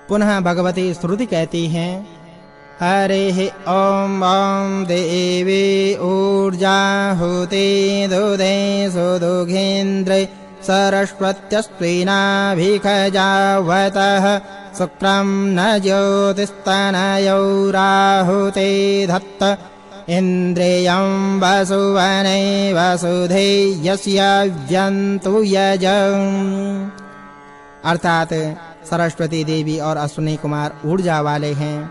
पुनः भगवती श्रुति कहती है हरे ओम ओम देवी ऊर्जा होते दुदे सुदुघेन्द्रे सरस्वत्यस्त्विनाभिखजावतः शुक्रं न ज्योतिस्तनयो राहुते धत्त इन्द्रियं वसुवने वसुधे यस्य व्यन्तु यजम्। अर्थात सरस्वती देवी और अश्विनी कुमार ऊर्जा वाले हैं,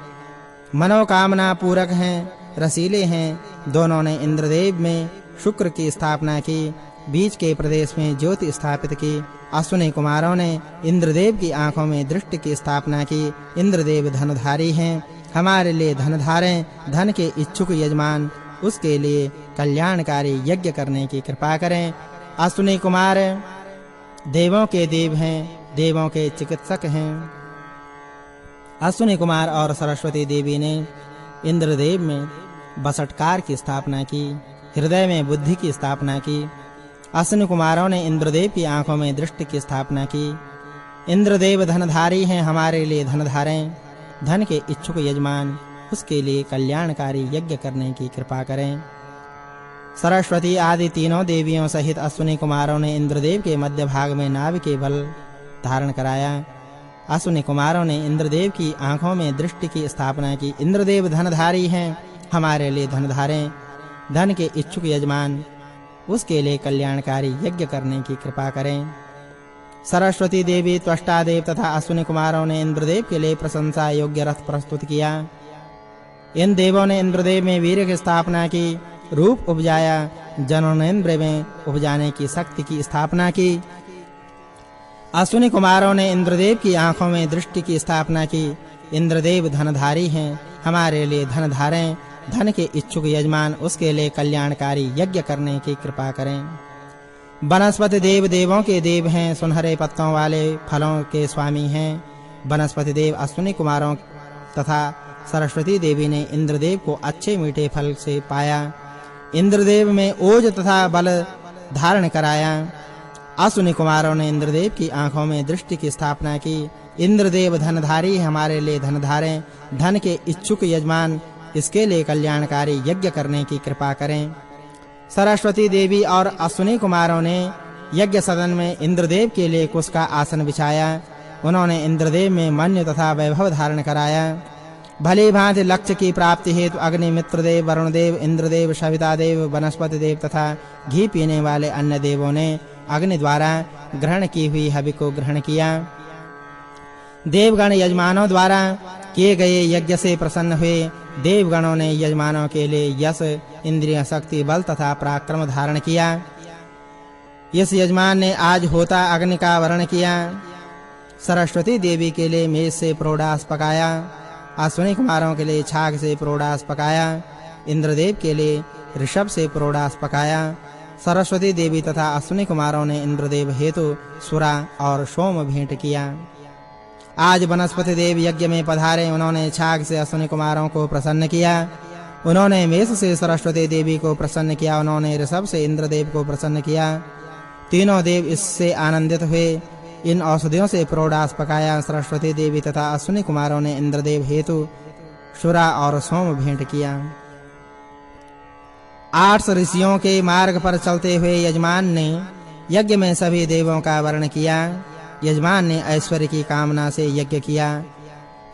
मनोकामना पूरक हैं, रसीले हैं। दोनों ने इंद्रदेव में शुक्र की स्थापना की, बीच के प्रदेश में ज्योति स्थापित की। अश्विनी कुमारों ने इंद्रदेव की आंखों में दृष्टि की स्थापना की। इंद्रदेव धनधारी हैं, हमारे लिए धन धारें। धन के इच्छुक यजमान उसके लिए कल्याणकारी यज्ञ करने की कृपा करें। अश्विनी कुमार देवों के देव हैं, देवों के चिकित्सक हैं। अश्विनी कुमार और सरस्वती देवी ने इंद्रदेव में बसटकार की स्थापना की, हृदय में बुद्धि की स्थापना की। अश्विनी कुमारों ने इंद्रदेव की आंखों में दृष्टि की स्थापना की। इंद्रदेव धनधारी हैं, हमारे लिए धन धारें। धन के इच्छुक यजमान उसके लिए कल्याणकारी यज्ञ करने की कृपा करें। सरस्वती आदि तीनों देवियों सहित अश्विनी कुमारों ने इंद्रदेव के मध्य भाग में नाभ के बल धारण कराया। अश्विनी कुमारों ने इंद्रदेव की आंखों में दृष्टि की स्थापना की। इंद्रदेव धनधारी हैं, हमारे लिए धन धारें। धन के इच्छुक यजमान उसके लिए कल्याणकारी यज्ञ करने की कृपा करें। सरस्वती देवी, त्वष्टा देव तथा अश्विनी कुमारों ने इंद्रदेव के लिए प्रशंसा योग्य रथ प्रस्तुत किया। इन देवों ने इंद्रदेव में वीर्य की स्थापना की, रूप उपजाया, जननेन्द्र में उपजाने की शक्ति की स्थापना की। अश्विनी कुमारों ने इंद्रदेव की आंखों में दृष्टि की स्थापना की। इंद्रदेव धनधारी हैं, हमारे लिए धन धारें। धन के इच्छुक यजमान उसके लिए कल्याणकारी यज्ञ करने की कृपा करें। वनस्पति देव देवों के देव हैं, सुनहरे पत्तों वाले फलों के स्वामी हैं। वनस्पति देव अश्विनी कुमारों तथा सरस्वती देवी ने इंद्रदेव को अच्छे मीठे फल से पाया। इंद्रदेव में ओज तथा बल धारण कराया। अश्विनी कुमारों ने इंद्रदेव की आंखों में दृष्टि की स्थापना की। इंद्रदेव धनधारी हमारे लिए धन धारें। धन के इच्छुक यजमान इसके लिए कल्याणकारी यज्ञ करने की कृपा करें। सरस्वती देवी और अश्विनी कुमारों ने यज्ञ सदन में इंद्रदेव के लिए कुश का आसन बिछाया। उन्होंने इंद्रदेव में मन्य तथा वैभव धारण कराया। भली भांति लक्ष्य की प्राप्ति हेतु अग्नि, मित्रदेव, वरुणदेव, इंद्रदेव, सविता देव, वनस्पति देव तथा घी पीने वाले अन्य देवों ने अग्नि द्वारा ग्रहण की हुई हवि को ग्रहण किया। देवगण यजमानों द्वारा किए गए यज्ञ से प्रसन्न हुए। देवगणों ने यजमानों के लिए यश, इंद्रिय शक्ति, बल तथा पराक्रम धारण किया। इस यजमान ने आज होता अग्नि का वरण किया। सरस्वती देवी के लिए मेष से प्रोडास पकाया। अश्विनी कुमारों के लिए छाग से प्रोडास पकाया। इंद्रदेव के लिए ऋषभ से प्रोडास पकाया। सरस्वती देवी तथा अश्विनी कुमारों ने इंद्रदेव हेतु सुरा और सोम भेंट किया। आज वनस्पति देव यज्ञ में पधारे। उन्होंने छाग से अश्विनी कुमारों को प्रसन्न किया। उन्होंने मेष से सरस्वती देवी को प्रसन्न किया। उन्होंने ऋषभ से इंद्रदेव को प्रसन्न किया। तीनों देव इससे आनंदित हुए। इन औषधियों से प्रोडास पकाया। सरस्वती देवी तथा अश्विनी कुमारों ने इंद्रदेव हेतु शुरा और सोम भेंट किया। 8 ऋषियों के मार्ग पर चलते हुए यजमान ने यज्ञ में सभी देवों का वर्ण किया। यजमान ने ऐश्वर्य की कामना से यज्ञ किया।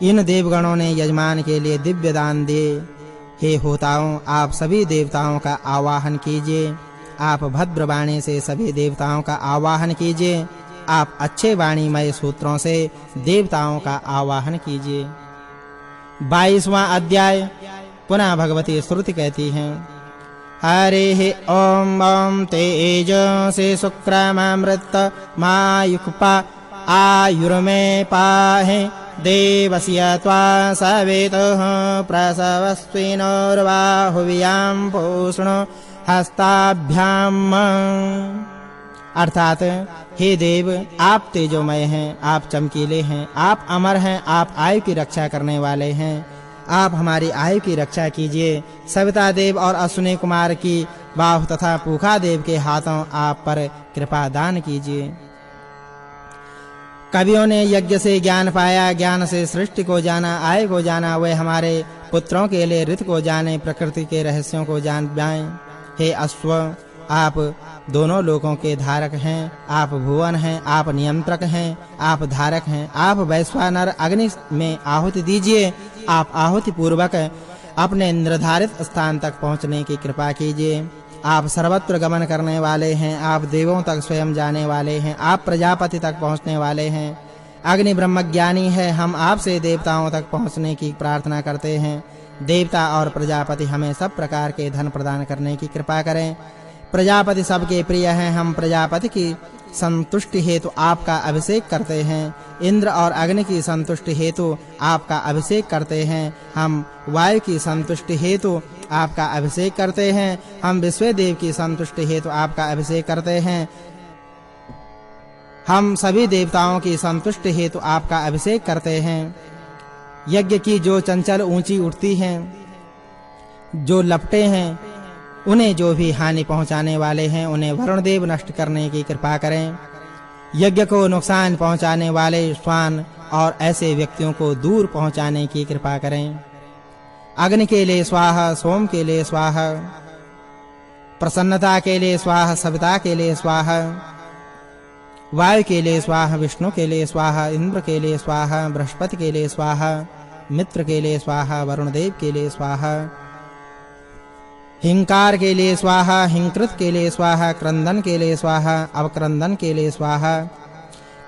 इन देवगणों ने यजमान के लिए दिव्य दान दिए। हे होताओं, आप सभी देवताओं का आवाहन कीजिए। आप भद्र वाणी से सभी देवताओं का आवाहन कीजिए। आप अच्छे वाणीमय सूत्रों से देवताओं का आवाहन कीजिए। 22वां अध्याय। पुनः भगवती श्रुति कहती हैं हरे ओम ओम तेजसे शुक्रमृत मायुक्पा आयुर्मे पाहे देवस्य त्वा सवितुः प्रसवस्विनोर्बाहुव्यां पूष्णो हस्ताभ्याम्। अर्थात हे देव, आप तेजोमय हैं, आप चमकीले हैं, आप अमर हैं, आप आयु की रक्षा करने वाले हैं। आप हमारी आयु की रक्षा कीजिए। सविता देव और अश्विनी कुमार की बाहु तथा पूखा देव के हाथों आप पर कृपा दान कीजिए। कवियों ने यज्ञ से ज्ञान पाया, ज्ञान से सृष्टि को जाना, आय को जाना। वे हमारे पुत्रों के लिए ऋत को जाने, प्रकृति के रहस्यों को जान पाएं। हे अश्व, आप दोनों लोकों के धारक हैं। आप भुवन हैं, आप नियंत्रक हैं, आप धारक हैं। आप वैश्वानर अग्नि में आहुति दीजिए। आप आहुति पूर्वक अपने निर्धारित स्थान तक पहुंचने की कृपा कीजिए। आप सर्वत्र गमन करने वाले हैं। आप देवों तक स्वयं जाने वाले हैं। आप प्रजापति तक पहुंचने वाले हैं। अग्नि ब्रह्मज्ञानी है। हम आपसे देवताओं तक पहुंचने की प्रार्थना करते हैं। देवता और प्रजापति हमें सब प्रकार के धन प्रदान करने की कृपा करें। प्रजापति सबके प्रिय हैं। हम प्रजापति की संतुष्टि हेतु आपका अभिषेक करते हैं। इंद्र और अग्नि की संतुष्टि हेतु आपका अभिषेक करते हैं। हम वायु की संतुष्टि हेतु आपका अभिषेक करते हैं। हम विश्वदेव की संतुष्टि हेतु आपका अभिषेक करते हैं। हम सभी देवताओं की संतुष्टि हेतु आपका अभिषेक करते हैं। यज्ञ की जो चंचल ऊंची उठती हैं, जो लपटे हैं, उन्हें जो भी हानि पहुंचाने वाले हैं, उन्हें वरुण देव नष्ट करने की कृपा करें। यज्ञ को नुकसान पहुंचाने वाले श्वान और ऐसे व्यक्तियों को दूर पहुंचाने की कृपा करें। अग्नि के लिए स्वाहा, सोम के लिए स्वाहा, प्रसन्नता के लिए स्वाहा, सविता के लिए स्वाहा, वायु के लिए स्वाहा, विष्णु के लिए स्वाहा, इंद्र के लिए स्वाहा, बृहस्पति के लिए स्वाहा, मित्र के लिए स्वाहा, वरुण देव के लिए स्वाहा, हिंकार के लिए स्वाहा, हिंकृत के लिए स्वाहा, क्रंदन के लिए स्वाहा, अवक्रंदन के लिए स्वाहा,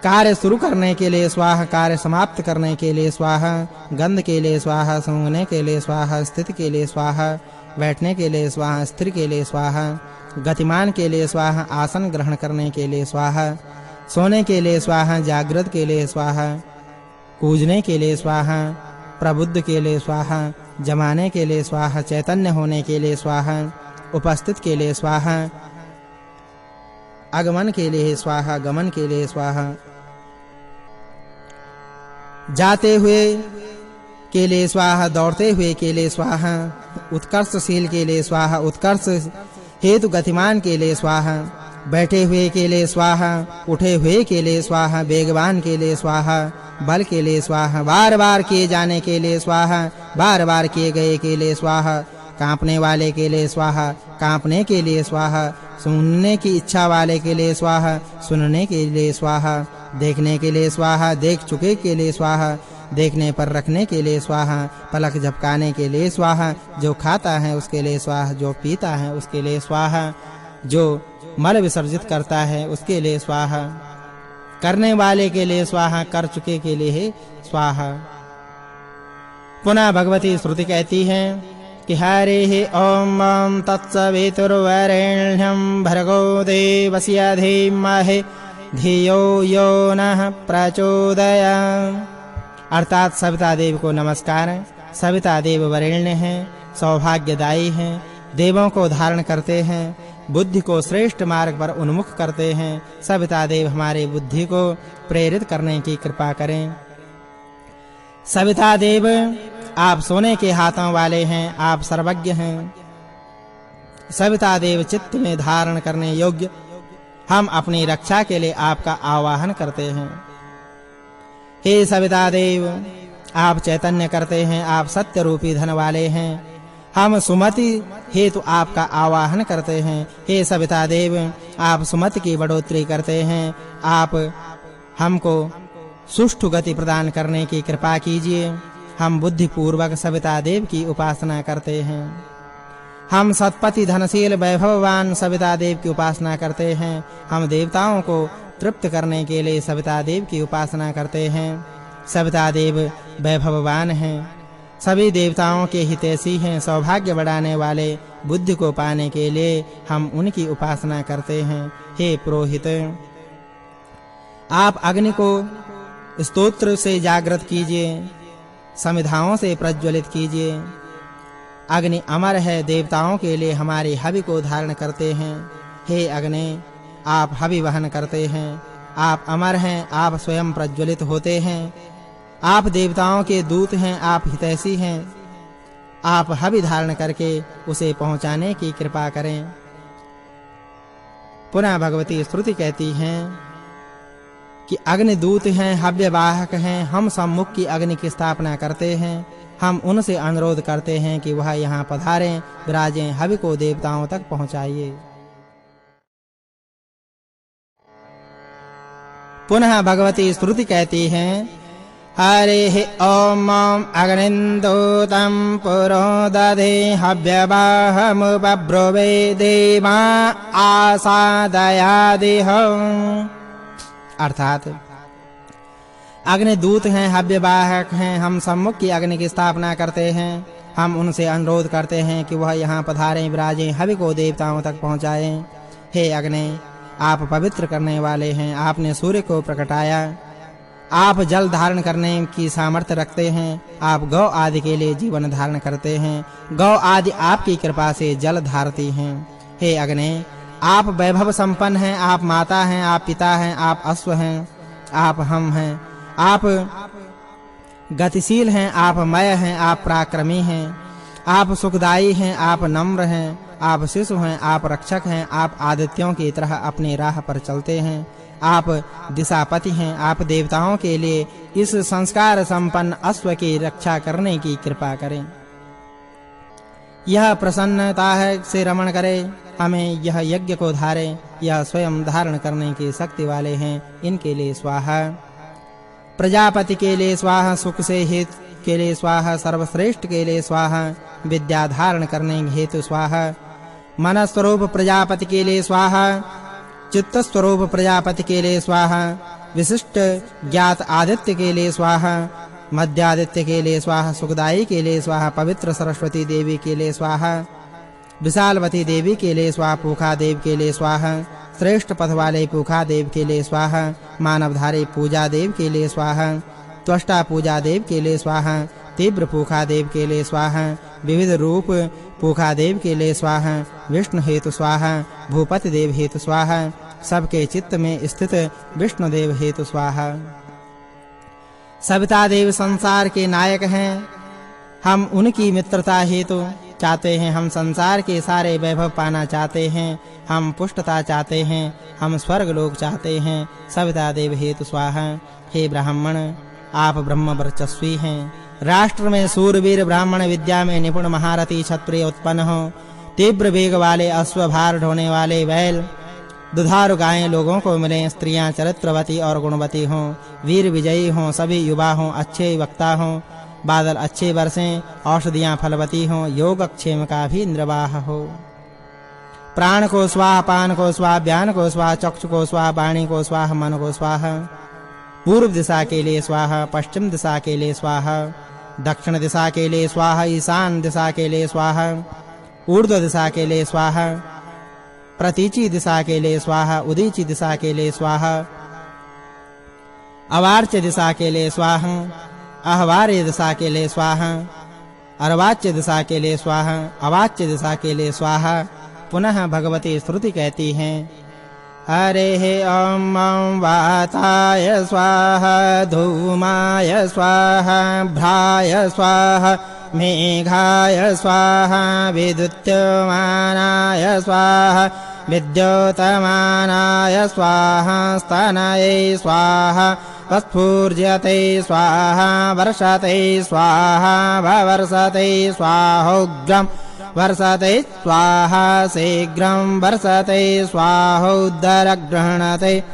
कार्य शुरू करने के लिए स्वाहा, कार्य समाप्त करने के लिए स्वाहा, गंध के लिए स्वाहा, सूंघने के लिए स्वाहा, स्थिति के लिए स्वाहा, बैठने के लिए स्वाहा, स्थिर के लिए स्वाहा, गतिमान के लिए स्वाहा, आसन ग्रहण करने के लिए स्वाहा, सोने के लिए स्वाहा, जागृत के लिए स्वाहा, कूजने के लिए स्वाहा, प्रबुद्ध के लिए स्वाहा, जमाने के लिए स्वाहा, चैतन्य होने के लिए स्वाहा, उपस्थित के लिए स्वाहा, आगमन के लिए स्वाहा, गमन के लिए स्वाहा, जाते हुए के लिए स्वाहा, दौड़ते हुए के लिए स्वाहा, उत्कर्षशील के लिए स्वाहा, उत्कर्ष हेतु गतिमान के लिए स्वाहा, बैठे हुए के लिए स्वाहा, उठे हुए के लिए स्वाहा, वेगवान के लिए स्वाहा, बल के लिए स्वाहा, बार-बार किए जाने के लिए स्वाहा, बार-बार किए गए के लिए स्वाहा, कांपने वाले के लिए स्वाहा, कांपने के लिए स्वाहा, सुनने की इच्छा वाले के लिए स्वाहा, सुनने के लिए स्वाहा, देखने के लिए स्वाहा, देख चुके के लिए स्वाहा, देखने पर रखने के लिए स्वाहा, पलक झपकाने के लिए स्वाहा, जो खाता है उसके लिए स्वाहा, जो पीता है उसके लिए स्वाहा, जो मल विसर्जित करता है उसके लिए स्वाहा, करने वाले के लिए स्वाहा, कर चुके के लिए स्वाहा। पुनः भगवती श्रुति कहती है कि हरे ओम तत्सवितुर्वरेण्यं भर्गो देवस्य धीमहि धियो यो नः प्रचोदयात्। अर्थात सविता देव को नमस्कार। सविता देव वरेण्य हैं, सौभाग्यदायी हैं, देवों को धारण करते हैं, बुद्धि को श्रेष्ठ मार्ग पर उन्मुख करते हैं। सविता देव हमारे बुद्धि को प्रेरित करने की कृपा करें। सविता देव आप सोने के हाथों वाले हैं, आप सर्वज्ञ हैं। सविता देव चित्त में धारण करने योग्य, हम अपनी रक्षा के लिए आपका आवाहन करते हैं। हे सविता देव, आप चैतन्य करते हैं, आप सत्य रूपी धन वाले हैं। हम सुमति हेतु आपका आवाहन करते हैं। हे सविता देव, आप सुमति की बढ़ोतरी करते हैं। आप हमको सुष्ठु गति प्रदान करने की कृपा कीजिए। हम बुद्धि पूर्वक सविता देव की उपासना करते हैं। हम सत्पति धनशील वैभववान सविता देव की उपासना करते हैं। हम देवताओं को तृप्त करने के लिए सविता देव की उपासना करते हैं। सविता देव वैभववान हैं, सभी देवताओं के हितैषी हैं, सौभाग्य बढ़ाने वाले। बुद्धि को पाने के लिए हम उनकी उपासना करते हैं। हे पुरोहित, आप अग्नि को स्तोत्र से जागृत कीजिए, समिधाओं से प्रज्वलित कीजिए। अग्नि अमर है, देवताओं के लिए हमारे हवि को धारण करते हैं। हे अग्नि, आप हवि वहन करते हैं, आप अमर हैं, आप स्वयं प्रज्वलित होते हैं। आप देवताओं के दूत हैं, आप हितैषी हैं। आप हवि धारण करके उसे पहुंचाने की कृपा करें। पुनः भगवती श्रुति कहती हैं कि अग्निदूत हैं, हव्यवाहक हैं, हम सम्मुख की अग्नि की स्थापना करते हैं। हम उनसे अनुरोध करते हैं कि वह यहाँ पधारें, विराजें, हवि को देवताओं तक पहुँचाइए। पुनः भगवती श्रुति कहती हैं, हरिः ॐ अग्निन्दूतं पुरोदधे हव्यवाहमुपब्रुवे देवा आसादयादिह। अर्थात अग्निदूत हैं, हव्यवाहक हैं, हम सम्मुख की अग्नि की स्थापना करते हैं। हम उनसे अनुरोध करते हैं कि वह यहाँ पधारें, विराजें, हवि को देवताओं तक पहुँचाएं। हे अग्नि, आप पवित्र करने वाले हैं। आपने सूर्य को प्रकटाया। आप जल धारण करने की सामर्थ्य रखते हैं। आप गौ आदि के लिए जीवन धारण करते हैं। गौ आदि आपकी कृपा से जल धारती हैं। हे अग्नि, आप वैभव संपन्न हैं। आप माता हैं, आप पिता हैं, आप अश्व हैं, आप हम हैं। आप गतिशील हैं, आप मय हैं, आप पराक्रमी हैं। आप सुखदायी हैं, आप नम्र हैं, आप शिशु हैं, आप रक्षक हैं। आप आदित्यों की तरह अपनी राह पर चलते हैं। आप दिशापति हैं। आप देवताओं के लिए इस संस्कार संपन्न अश्व की रक्षा करने की कृपा करें। यह प्रसन्नता है से रमण करे, हमें यह यज्ञ को धारे। यह स्वयं धारण करने की शक्ति वाले हैं, इनके लिए स्वाहा। प्रजापति के लिए स्वाहा, सुख से हित के लिए स्वाहा, सर्वश्रेष्ठ के लिए स्वाहा, विद्या धारण करने हेतु स्वाहा। मन स्वरूप प्रजापति के लिए स्वाहा, चित्त स्वरूप प्रजापति के लिए स्वाहा, विशिष्ट ज्ञात आदित्य के लिए स्वाहा, मध्यादित्य के लिए स्वाहा, सुखदाई के लिए स्वाहा, पवित्र सरस्वती देवी के लिए स्वाहा, विशालवती देवी के लिए स्वाहा, पूखा देव के लिए स्वाहा, श्रेष्ठ पथ वाले पूखा देव के लिए स्वाहा, मानवधारी पूजा देव के लिए स्वाहा, त्वष्टा पूजा देव के लिए स्वाहा, तीव्र पूखा देव के लिए स्वाहा, विविध रूप पूखा देव के लिए स्वाहा, विष्णु हेतु स्वाहा, भूपति देव हेतु स्वाहा, सबके चित्त में स्थित विष्णु देव हेतु स्वाहा। सविता देव संसार के नायक हैं। हम उनकी मित्रता हेतु चाहते हैं। हम संसार के सारे वैभव पाना चाहते हैं। हम पुष्टता चाहते हैं। हम स्वर्ग लोक चाहते हैं। सविता देव हेतु स्वाहा। हे ब्राह्मण, आप ब्रह्म वर्चस्वी हैं। राष्ट्र में सूरवीर ब्राह्मण, विद्या में निपुण महारथी क्षत्रिय उत्पन्न हो। तीव्र वेग वाले अश्व, भार ढोने वाले बैल, दुधारू गायें लोगों को मिलें। स्त्रियां चरित्रवती और गुणवती हों, वीर विजयी हों, सभी युवा हों, अच्छे वक्ता हों, बादल अच्छे बरसें, औषधियां फलवती हों, योगक्षेम का भी निर्वाह हो। प्राण को स्वाहा, पान को स्वाहा, व्यान को स्वाहा, चक्षु को स्वाहा, वाणी को स्वाहा, मन को स्वाहा। पूर्व दिशा के लिए स्वाहा, पश्चिम दिशा के लिए स्वाहा, दक्षिण दिशा के लिए स्वाहा, ईशान दिशा के लिए स्वाहा, ऊर्ध्व दिशा के लिए स्वाहा, प्रतीची दिशा के लिए स्वाहा, उदीची दिशा के लिए स्वाहा, अवार्च्य दिशा के लिए स्वाहा, अहवार्य दिशा के लिए स्वाहा, अर्वाच्य दिशा के लिए स्वाहा, अवाच्य दिशा के लिए स्वाहा। पुनः भगवती श्रुति कहती हैं, हरेः ॐ वाताय स्वाहा, धूमाय स्वाहा, भ्राय स्वाहा, मेघाय स्वाहा, विद्युत्मानाय स्वाहा, विद्योतमानाय स्वाहा, स्तनये स्वाहा, वस्फूर्जते स्वाहा, वर्षते स्वाहा, ववर्षते स्वाहोग्रं वर्षते स्वाहा, शीघ्रं वर्षते स्वाहोदरगृह्णते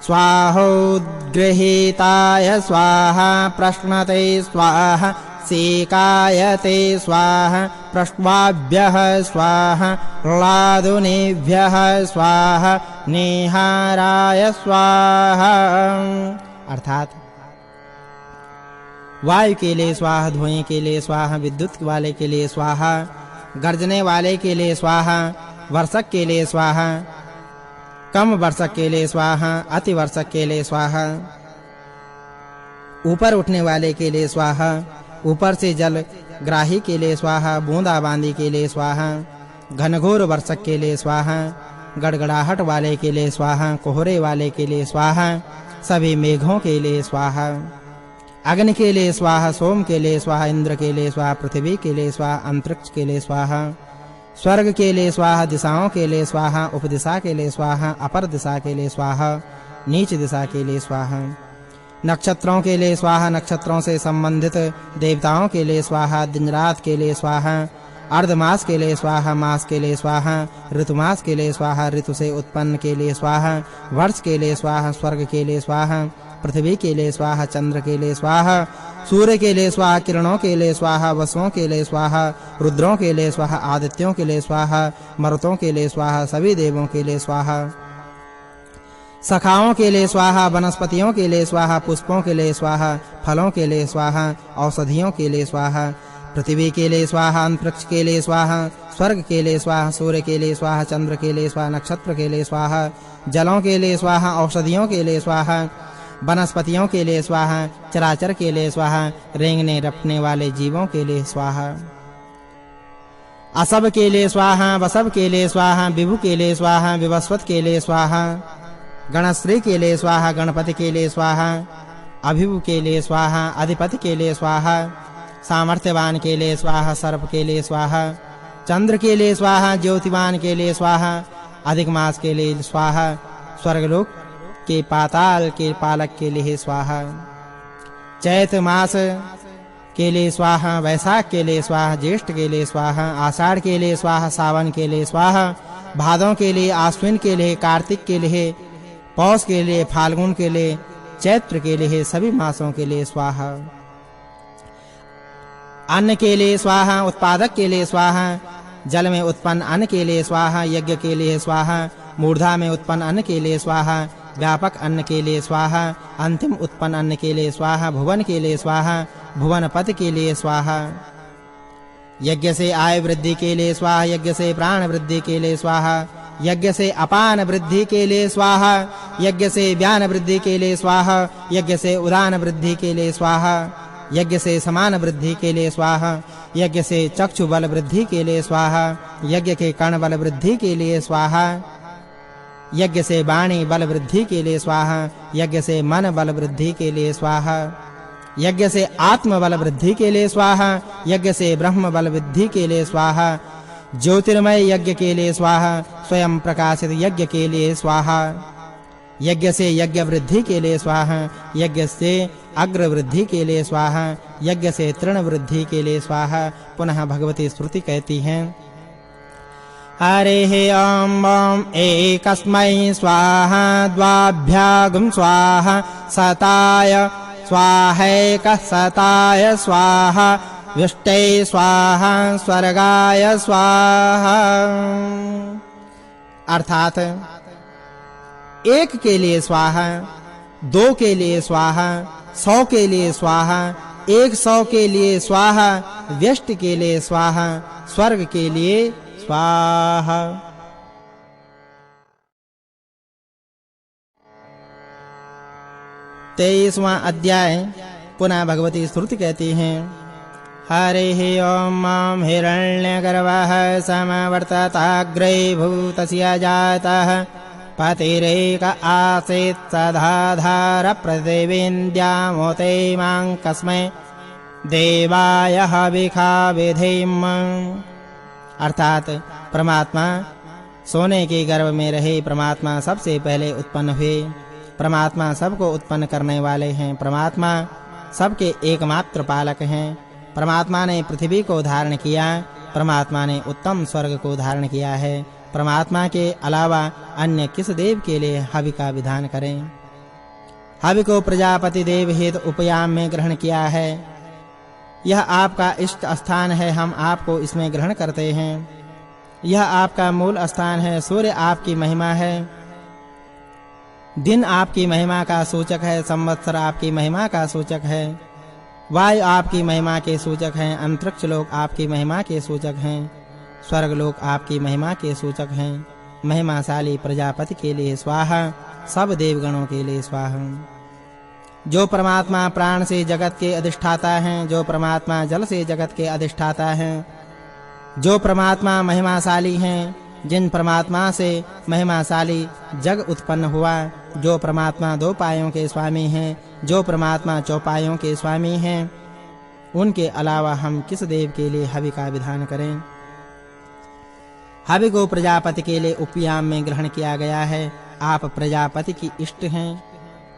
स्वाहोद्गृहीताय स्वाहा, प्रश्नते स्वाहा, सीकायते स्वाहा, प्रष्ट्वाभ्यः स्वाहा, लादुनेभ्यः स्वाहा, निहाराय स्वाहा। अर्थात वायु के लिए स्वाहा, धुएं के लिए स्वाहा, विद्युत वाले के लिए स्वाहा, गर्जने वाले के लिए स्वाहा, वर्षक के लिए स्वाहा, कम वर्षक के लिए स्वाहा, अति वर्षक के लिए स्वाहा, ऊपर उठने वाले के लिए स्वाहा, ऊपर से जल ग्राही के लिए स्वाहा, बूंदाबांदी के लिए स्वाहा, घनघोर वर्षक के लिए स्वाहा, गड़गड़ाहट वाले के लिए स्वाहा, कोहरे वाले के लिए स्वाहा, सभी मेघों के लिए स्वाहा, अग्नि के लिए स्वाहा, सोम के लिए स्वाहा, इंद्र के लिए स्वाहा, पृथ्वी के लिए स्वाहा, अंतरिक्ष के लिए स्वाहा, स्वर्ग के लिए स्वाहा, दिशाओं के लिए स्वाहा, उपदिशा के लिए स्वाहा, अपर दिशा के लिए स्वाहा, नीच दिशा के लिए स्वाहा। नक्षत्रों के लिए स्वाहा, नक्षत्रों से संबंधित देवताओं के लिए स्वाहा, दिन रात के लिए स्वाहा, अर्धमास के लिए स्वाहा, मास के लिए स्वाहा, ऋतुमास के लिए स्वाहा, ऋतु से उत्पन्न के लिए स्वाहा, वर्ष के लिए स्वाहा, स्वर्ग के लिए स्वाहा, पृथ्वी के लिए स्वाहा, चंद्र के लिए स्वाहा, सूर्य के लिए स्वाहा, किरणों के लिए स्वाहा, वसुओं के लिए स्वाहा, रुद्रों के लिए स्वाहा, आदित्यों के लिए स्वाहा, मरुतों के लिए स्वाहा, सभी देवों के लिए स्वाहा, सखाओं के लिए स्वाहा, वनस्पतियों के लिए स्वाहा, पुष्पों के लिए स्वाहा, फलों के लिए स्वाहा, औषधियों के लिए स्वाहा, पृथ्वी के लिए स्वाहा, अंतरिक्ष के लिए स्वाहा, स्वर्ग के लिए स्वाहा, सूर्य के लिए स्वाहा, चंद्र के लिए स्वाहा, नक्षत्र के लिए स्वाहा, जलों के लिए स्वाहा, औषधियों के लिए स्वाहा, वनस्पतियों के लिए स्वाहा, चराचर के लिए स्वाहा, रेंगने रपने वाले जीवों के लिए स्वाहा, असब के लिए स्वाहा, वसब के लिए स्वाहा, विभु के लिए स्वाहा, विवस्वत के लिए स्वाहा, गणश्री के लिए स्वाहा, गणपति के लिए स्वाहा, अभिभु के लिए स्वाहा, अधिपति के लिए स्वाहा, सामर्थ्यवान के लिए स्वाहा, सर्प के लिए स्वाहा, चंद्र के लिए स्वाहा, ज्योतिवान के लिए स्वाहा, अधिक मास के लिए स्वाहा, स्वर्गलोक के पाताल के पालक के लिए स्वाहा, चैत मास के लिए स्वाहा, वैशाख के लिए स्वाहा, ज्येष्ठ के लिए स्वाहा, आषाढ़ के लिए स्वाहा, सावन के लिए स्वाहा, भादों के लिए, आश्विन के लिए, कार्तिक के लिए, पौष के लिए, फाल्गुन के लिए, चैत्र के लिए, सभी मासों के लिए स्वाहा। अन्न के लिए स्वाहा, उत्पादक के लिए स्वाहा, जल में उत्पन्न अन्न के लिए स्वाहा, यज्ञ के लिए स्वाहा, मूर्धा में उत्पन्न अन्न के लिए स्वाहा, व्यापक अन्न के लिए स्वाहा, अंतिम उत्पन्न अन्न के लिए स्वाहा, भुवन के लिए स्वाहा, भुवनपति के लिए स्वाहा, यज्ञ से आय वृद्धि के लिए स्वाहा, यज्ञ से प्राण वृद्धि के लिए स्वाहा, यज्ञ से अपान वृद्धि के लिए स्वाहा, यज्ञ से व्यान वृद्धि के लिए स्वाहा, यज्ञ से उदान वृद्धि के लिए स्वाहा, यज्ञ से समान वृद्धि के लिए स्वाहा, यज्ञ से चक्षु बल वृद्धि के लिए स्वाहा, यज्ञ के कर्ण बल वृद्धि के लिए स्वाहा, यज्ञ से वाणी बल वृद्धि के लिए स्वाहा, यज्ञ से मन बल वृद्धि के लिए स्वाहा, यज्ञ से आत्म बल वृद्धि के लिए स्वाहा, यज्ञ से ब्रह्म बल वृद्धि के लिए स्वाहा, ज्योतिर्मय यज्ञ के लिए स्वाहा, स्वयं प्रकाशित यज्ञ के लिए स्वाहा, यज्ञ से यज्ञ वृद्धि के लिए स्वाहा, यज्ञ से अग्र वृद्धि के लिए स्वाहा, यज्ञ से तृण वृद्धि के लिए स्वाहा। पुनः भगवती श्रुति कहती है, हरिः ॐ ॐ एकस्मै स्वाहा, द्वाभ्यागुं स्वाहा, सताय स्वाहैकः सताय स्वाहा, विष्टे स्वाहा, स्वर्गाय स्वाहा। अर्थात एक के लिए स्वाहा, दो के लिए स्वाहा, 100 के लिए स्वाहा, 100 के लिए स्वाहा, व्यष्टि के लिए स्वाहा, स्वर्ग के लिए स्वाहा। 23वां अध्याय। पुनः भगवती श्रुति कहती हैं, हरिः ॐ हिरण्यगर्भः समवर्तताग्रे भूतस्य जातः, पतिरेक आसीत् सदाधार पृथिवीन्द्यामोते मां कस्मै देवाय हविखा विधिम्। अर्थात परमात्मा सोने के गर्भ में रहे परमात्मा सबसे पहले उत्पन्न हुए। परमात्मा सबको उत्पन्न करने वाले हैं। परमात्मा सबके एकमात्र पालक हैं। परमात्मा ने पृथ्वी को धारण किया। परमात्मा ने उत्तम स्वर्ग को धारण किया है। परमात्मा के अलावा अन्य किस देव के लिए हवि का विधान करें? हवि को प्रजापति देव हेतु उपयाम में ग्रहण किया है। यह आपका इष्ट स्थान है, हम आपको इसमें ग्रहण करते हैं। यह आपका मूल स्थान है। सूर्य आपकी महिमा है, दिन आपकी महिमा का सूचक है, संवत्सर आपकी महिमा का सूचक है, वायु आपकी महिमा के सूचक हैं, अंतरिक्ष लोक आपकी महिमा के सूचक हैं, स्वर्ग लोक आपकी महिमा के सूचक हैं। महिमाशाली प्रजापति के लिए स्वाहा, सब देवगणों के लिए स्वाहा। जो परमात्मा प्राण से जगत के अधिष्ठाता हैं, जो परमात्मा जल से जगत के अधिष्ठाता हैं, जो परमात्मा महिमाशाली हैं, जिन परमात्मा से महिमाशाली जग उत्पन्न हुआ, जो परमात्मा दो पायों के स्वामी हैं, जो परमात्मा चौपायों के स्वामी हैं, उनके अलावा हम किस देव के लिए हवि का विधान करें? हवि को प्रजापति के लिए उपयाम में ग्रहण किया गया है। आप प्रजापति की इष्ट हैं,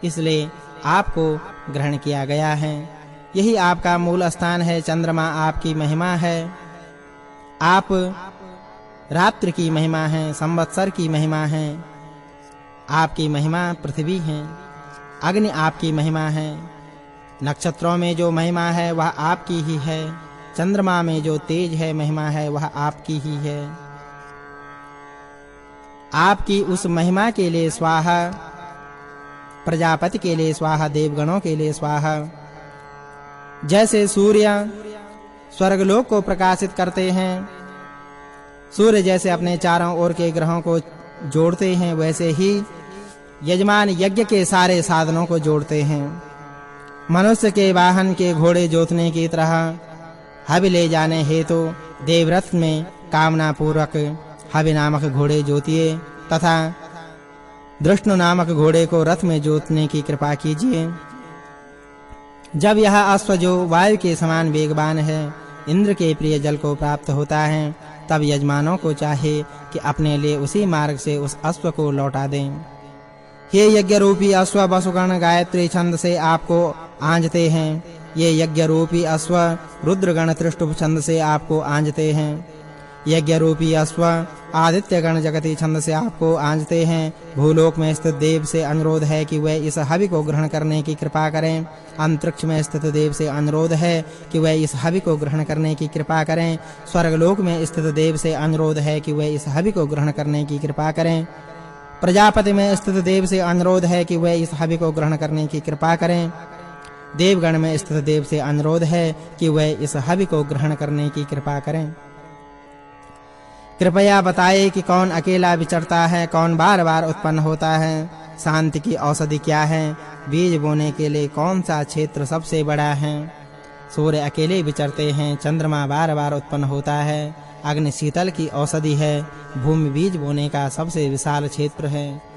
इसलिए आपको ग्रहण किया गया है। यही आपका मूल स्थान है। चंद्रमा आपकी महिमा है। आप रात्रि की महिमा है, संवत्सर की महिमा है। आपकी महिमा पृथ्वी है। अग्नि आपकी महिमा है। नक्षत्रों में जो महिमा है वह आपकी ही है। चंद्रमा में जो तेज है महिमा है वह आपकी ही है। आपकी उस महिमा के लिए स्वाहा, प्रजापति के लिए स्वाहा, देवगणों के लिए स्वाहा। जैसे सूर्य स्वर्गलोक को प्रकाशित करते हैं, सूर्य जैसे अपने चारों ओर के ग्रहों को जोड़ते हैं, वैसे ही यजमान यज्ञ के सारे साधनों को जोड़ते हैं। मनुष्य के वाहन के घोड़े जोतने की तरह हवि ले जाने हेतु देवरथ में कामना पूर्वक हवि नामक घोड़े जोतिए तथा दृष्णु नामक घोड़े को रथ में जोतने की कृपा कीजिए। जब यह अश्व जो वायु के समान वेगवान है इंद्र के प्रिय जल को प्राप्त होता है, तब यजमानों को चाहिए कि अपने लिए उसी मार्ग से उस अश्व को लौटा दें। हे यज्ञ रूपी अश्व वसुगण गायत्री छंद से आपको आंजते हैं। ये यज्ञ रूपी अश्व रुद्रगण त्रिष्टुप छंद से आपको आंजते हैं। यज्ञ रूपी अश्व आदित्य गण जगती छंद से आपको आंजते हैं। भूलोक में स्थित देव से अनुरोध है कि वे इस हवि को ग्रहण करने की कृपा करें। अंतरिक्ष में स्थित देव से अनुरोध है कि वे इस हवि को ग्रहण करने की कृपा करें। स्वर्गलोक में स्थित देव से अनुरोध है कि वे इस हवि को ग्रहण करने की कृपा करें। प्रजापति में स्थित देव से अनुरोध है कि वे इस हवि को ग्रहण करने की कृपा करें। देवगण में स्थित देव से अनुरोध है कि वे इस हवि को ग्रहण करने की कृपा करें। कृपया बताइए कि कौन अकेला विचरता है, कौन बार-बार उत्पन्न होता है, शांति की औषधि क्या है, बीज बोने के लिए कौन सा क्षेत्र सबसे बड़ा है। सूर्य अकेले विचरते हैं, चंद्रमा बार-बार उत्पन्न होता है, अग्नि शीतल की औषधि है, भूमि बीज बोने का सबसे विशाल क्षेत्र है।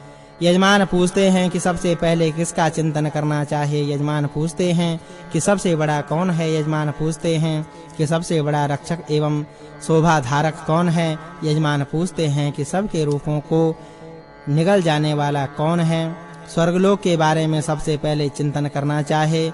यजमान पूछते हैं कि सबसे पहले किसका चिंतन करना चाहिए। यजमान पूछते हैं कि सबसे बड़ा कौन है। यजमान पूछते हैं कि सबसे बड़ा रक्षक एवं शोभा धारक कौन है। यजमान पूछते हैं कि सबके रूपों को निगल जाने वाला कौन है। स्वर्गलोक के बारे में सबसे पहले चिंतन करना चाहिए।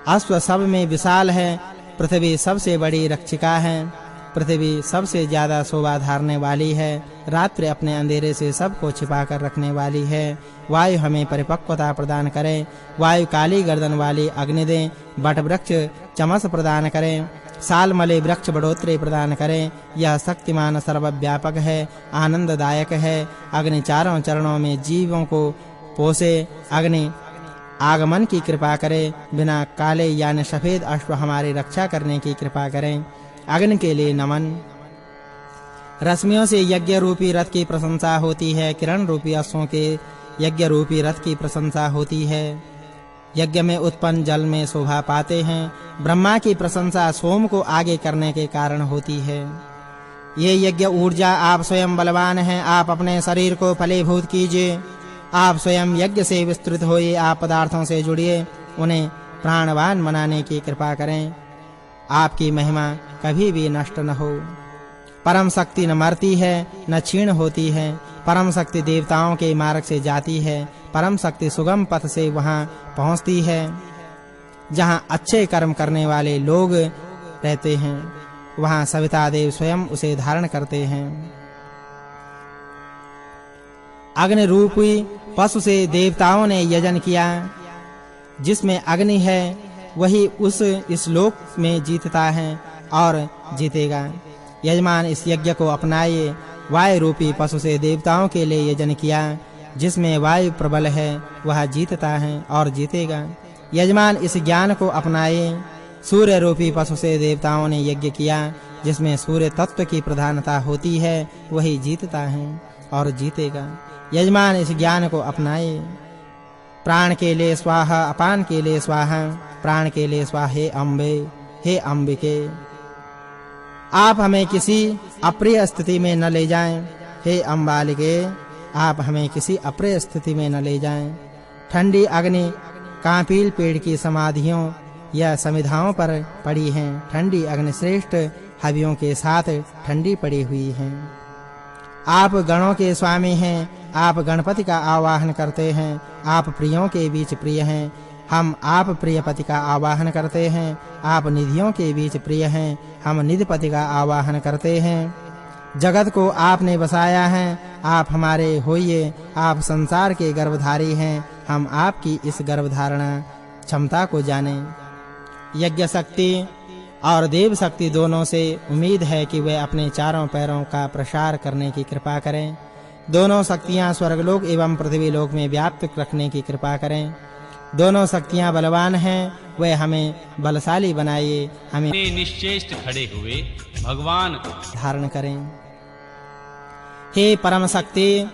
अश्व सब में विशाल है, पृथ्वी सबसे बड़ी रक्षिका है। पृथ्वी सबसे ज्यादा शोभा धारने वाली है। रात्रि अपने अंधेरे से सबको छिपाकर रखने वाली है। वायु हमें परिपक्वता प्रदान करे। वायु काली गर्दन वाली अग्नि दे। बट वृक्ष चमस प्रदान करें। सालमले वृक्ष बढ़ोतरी प्रदान करें। यह शक्तिमान सर्वव्यापक है, आनंददायक है। अग्नि चारों चरणों में जीवों को पोसे। अग्नि आगमन की कृपा करे। बिना काले यानी सफेद अश्व हमारी रक्षा करने की कृपा करें। अग्नि के लिए नमन। रश्मियों से यज्ञ रूपी रथ की प्रशंसा होती है। किरण रूपी अश्वों के यज्ञ रूपी रथ की प्रशंसा होती है। यज्ञ में उत्पन्न जल में शोभा पाते हैं। ब्रह्मा की प्रशंसा सोम को आगे करने के कारण होती है। ये यज्ञ ऊर्जा, आप स्वयं बलवान हैं। आप अपने शरीर को फलीभूत कीजिए। आप स्वयं यज्ञ से विस्तृत होइए। आप पदार्थों से जुड़िए, उन्हें प्राणवान बनाने की कृपा करें। आपकी महिमा कभी भी नष्ट न हो। परम शक्ति न मरती है न क्षीण होती है। परम शक्ति देवताओं के मार्ग से जाती है। परम शक्ति सुगम पथ से वहां पहुंचती है जहां अच्छे कर्म करने वाले लोग रहते हैं। वहां सविता देव स्वयं उसे धारण करते हैं। अग्नि रूपी पशु से देवताओं ने यजन किया। जिसमें अग्नि है वही इस लोक में जीतता है और जीतेगा। यजमान इस यज्ञ को अपनाइए। वायु रूपी पशु से देवताओं के लिए यजन किया। जिसमें वायु प्रबल है वह जीतता है और जीतेगा। यजमान इस ज्ञान को अपनाइए। सूर्य रूपी पशु से देवताओं ने यज्ञ किया। जिसमें सूर्य तत्व की प्रधानता होती है वही जीतता है और जीतेगा। यजमान इस ज्ञान को अपनाइए। प्राण के लिए स्वाहा, अपान के लिए स्वाहा। प्राण के लिए स्वाहा। हे अम्बे, हे अंबिके, आप हमें किसी अप्रिय स्थिति में न ले जाएं। हे अम्बालिके, आप हमें किसी अप्रिय स्थिति में न ले जाएं। ठंडी अग्नि कांपील पेड़ की समाधियों या समिधाओं पर पड़ी हैं। ठंडी अग्नि श्रेष्ठ हवियों के साथ ठंडी पड़ी हुई हैं। आप गणों के स्वामी हैं। आप गणपति का आवाहन करते हैं। आप प्रियों के बीच प्रिय हैं। हम आप प्रियपति का आवाहन करते हैं। आप निधियों के बीच प्रिय हैं। हम निधिपति का आवाहन करते हैं। जगत को आपने बसाया है। आप हमारे होइए। आप संसार के गर्भधारी हैं। हम आपकी इस गर्भधारणा क्षमता को जानें। यज्ञ शक्ति और देव शक्ति दोनों से उम्मीद है कि वे अपने चारों पैरों का प्रसार करने की कृपा करें। दोनों शक्तियां स्वर्गलोक एवं पृथ्वी लोक में व्याप्त रखने की कृपा करें। दोनों शक्तियां बलवान हैं। वे हमें बलशाली बनाइए। हमें निश्चेष्ट खड़े हुए भगवान धारण करें। हे परम शक्ति,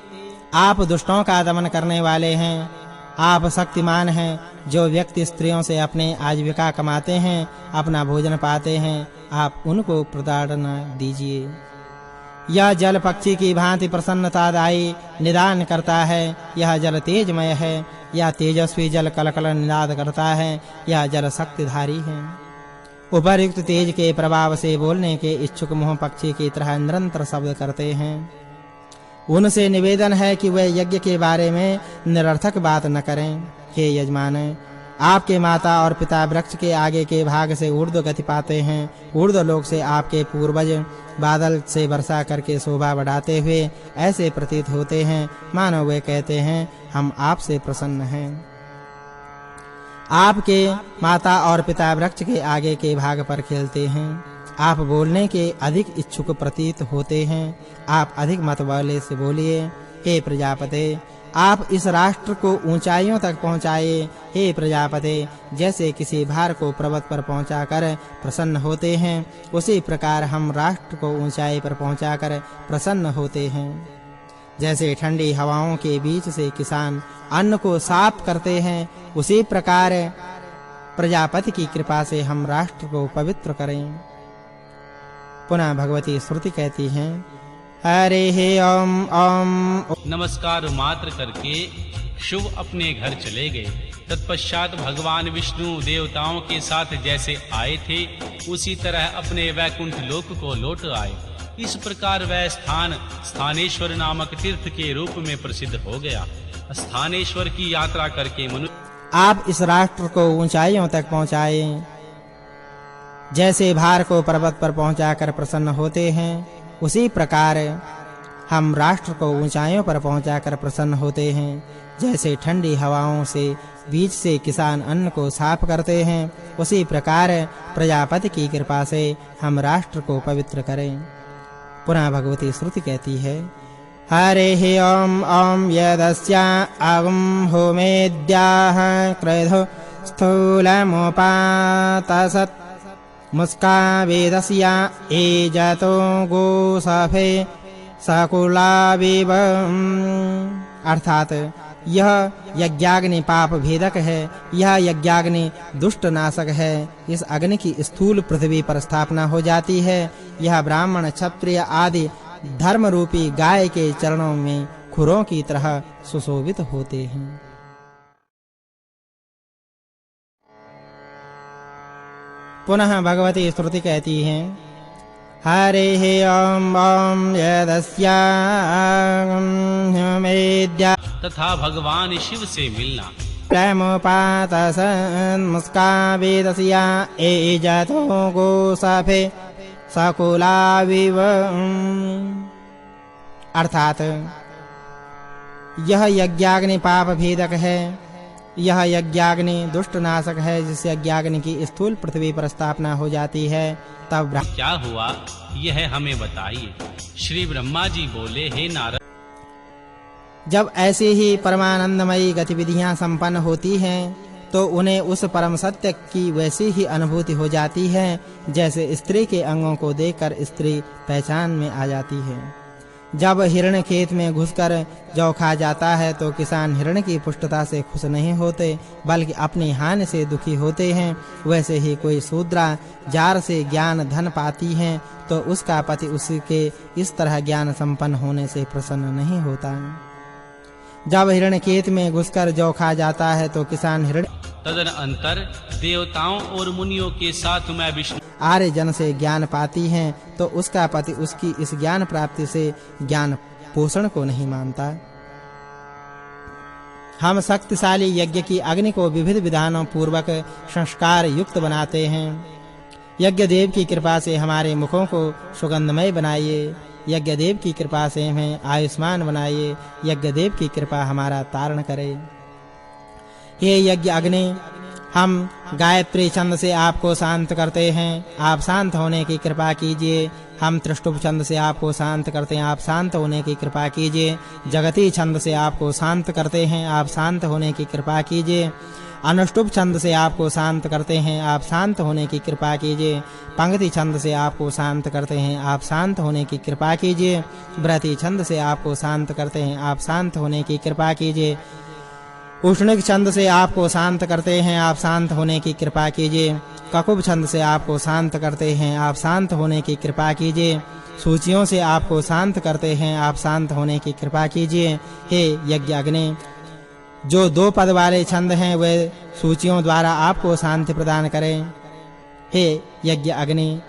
आप दुष्टों का दमन करने वाले हैं। आप शक्तिमान हैं। जो व्यक्ति स्त्रियों से अपने आजीविका कमाते हैं, अपना भोजन पाते हैं, आप उनको प्रताड़ना दीजिए। यह जल पक्षी की भांति प्रसन्नतादायी निदान करता है। यह जल तेजमय है। यह तेजस्वी जल कलकल निनाद करता है। यह जल शक्तिधारी है। उपर्युक्त तेज के प्रभाव से बोलने के इच्छुक मोह पक्षी की तरह निरंतर शब्द करते हैं। उनसे निवेदन है कि वे यज्ञ के बारे में निरर्थक बात न करें। हे यजमान, आपके माता और पिता वृक्ष के आगे के भाग से ऊर्ध्व गति पाते हैं। ऊर्ध्व लोक से आपके पूर्वज बादल से वर्षा करके शोभा बढ़ाते हुए ऐसे प्रतीत होते हैं मानो वे कहते हैं, हम आपसे प्रसन्न हैं। आपके माता और पिता वृक्ष के आगे के भाग पर खेलते हैं। आप बोलने के अधिक इच्छुक प्रतीत होते हैं। आप अधिक मत वाले से बोलिए। हे प्रजापति, आप इस राष्ट्र को ऊंचाइयों तक पहुंचाए। हे प्रजापति, जैसे किसी भार को पर्वत पर पहुंचाकर प्रसन्न होते हैं, उसी प्रकार हम राष्ट्र को ऊंचाई पर पहुंचाकर प्रसन्न होते हैं। जैसे ठंडी हवाओं के बीच से किसान अन्न को साफ करते हैं, उसी प्रकार प्रजापति की कृपा से हम राष्ट्र को पवित्र करें। पुनः भगवती श्रुति कहती है, हरे ओम ओम। नमस्कार मात्र करके शुभ अपने घर चले गए। तत्पश्चात भगवान विष्णु देवताओं के साथ जैसे आए थे, उसी तरह अपने वैकुंठ लोक को लौट आए। इस प्रकार वह स्थान स्थानेश्वर नामक तीर्थ के रूप में प्रसिद्ध हो गया। स्थानेश्वर की यात्रा करके मनुष्य आप इस राष्ट्र को ऊंचाइयों तक पहुंचाए। जैसे भार को पर्वत पर पहुंचाकर प्रसन्न होते हैं, उसी प्रकार हम राष्ट्र को ऊंचाइयों पर पहुंचाकर प्रसन्न होते हैं। जैसे ठंडी हवाओं से बीच से किसान अन्न को साफ करते हैं, उसी प्रकार प्रजापति की कृपा से हम राष्ट्र को पवित्र करें। पुनः भगवती श्रुति कहती है, हरे ओम ओम यदस्या अगम होमेद्याः क्रोधो स्थूलमुपातसत् मुस्का वेदस्या एजतो गोसफे सकुलाविव। अर्थात यह यज्ञाग्नि पाप भेदक है। यह यज्ञाग्नि दुष्ट नाशक है। इस अग्नि की स्थूल पृथ्वी पर स्थापना हो जाती है। यह ब्राह्मण क्षत्रिय आदि धर्म रूपी गाय के चरणों में खुरों की तरह सुशोभित होते हैं। पुनः भगवती श्रुति कहती है, हरे ओम ओम यदस्यामेद्या तथा भगवान शिव से मिलना प्रेमोपातसन् मुस्कावेदस्या एजतो गोसफे सकुलाविव। अर्थात यह यज्ञाग्नि पाप भेदक है। यह यज्ञाग्नि दुष्ट नाशक है। जिस यज्ञाग्नि की स्थूल पृथ्वी पर स्थापना हो जाती है, तब क्या हुआ यह हमें बताइए। श्री ब्रह्मा जी बोले, हे नारद, जब ऐसी ही परमानंदमयी गतिविधियां संपन्न होती हैं, तो उन्हें उस परम सत्य की वैसी ही अनुभूति हो जाती है जैसे स्त्री के अंगों को देखकर स्त्री पहचान में आ जाती है। जब हिरण खेत में घुसकर जौ खा जाता है, तो किसान हिरण की पुष्टता से खुश नहीं होते, बल्कि अपनी हानि से दुखी होते हैं। वैसे ही कोई शूद्रा जार से ज्ञान धन पाती है, तो उसका पति उसके इस तरह ज्ञान संपन्न होने से प्रसन्न नहीं होता। जब हिरण खेत में घुसकर जौ खा जाता है, तो किसान हिरण तदनंतर देवताओं और मुनियों के साथ मैं विष्णु आर्य जन से ज्ञान पाती हैं, तो उसका पति उसकी इस ज्ञान प्राप्ति से ज्ञान पोषण को नहीं मानता। हम शक्तिशाली यज्ञ की अग्नि को विविध विधानों पूर्वक संस्कार युक्त बनाते हैं। यज्ञ देव की कृपा से हमारे मुखों को सुगंधमय बनाइए। यज्ञ देव की कृपा से हमें आयुष्मान बनाइए। यज्ञ देव की कृपा हमारा तारण करे। हे यज्ञ अग्नि, हम गायत्री छंद से आपको शांत करते हैं। आप शांत होने की कृपा कीजिए। हम त्रिष्टुप छंद से आपको शांत करते हैं। आप शांत होने की कृपा कीजिए। जगती छंद से आपको शांत करते हैं। आप शांत होने की कृपा कीजिए। अनुष्टुप छंद से आपको शांत करते हैं। आप शांत होने की कृपा कीजिए। पंक्ति छंद से आपको शांत करते हैं। आप शांत होने की कृपा कीजिए। व्रति छंद से आपको शांत करते हैं। आप शांत होने की कृपा कीजिए। उष्णिक छंद से आपको शांत करते हैं। आप शांत होने की कृपा कीजिए। ककुब छंद से आपको शांत करते हैं। आप शांत होने की कृपा कीजिए। सूचियों से आपको शांत करते हैं। आप शांत होने की कृपा कीजिए। हे यज्ञ अग्नि, जो 2 पद वाले छंद हैं वे सूचियों द्वारा आपको शांति प्रदान करें। हे यज्ञ अग्नि,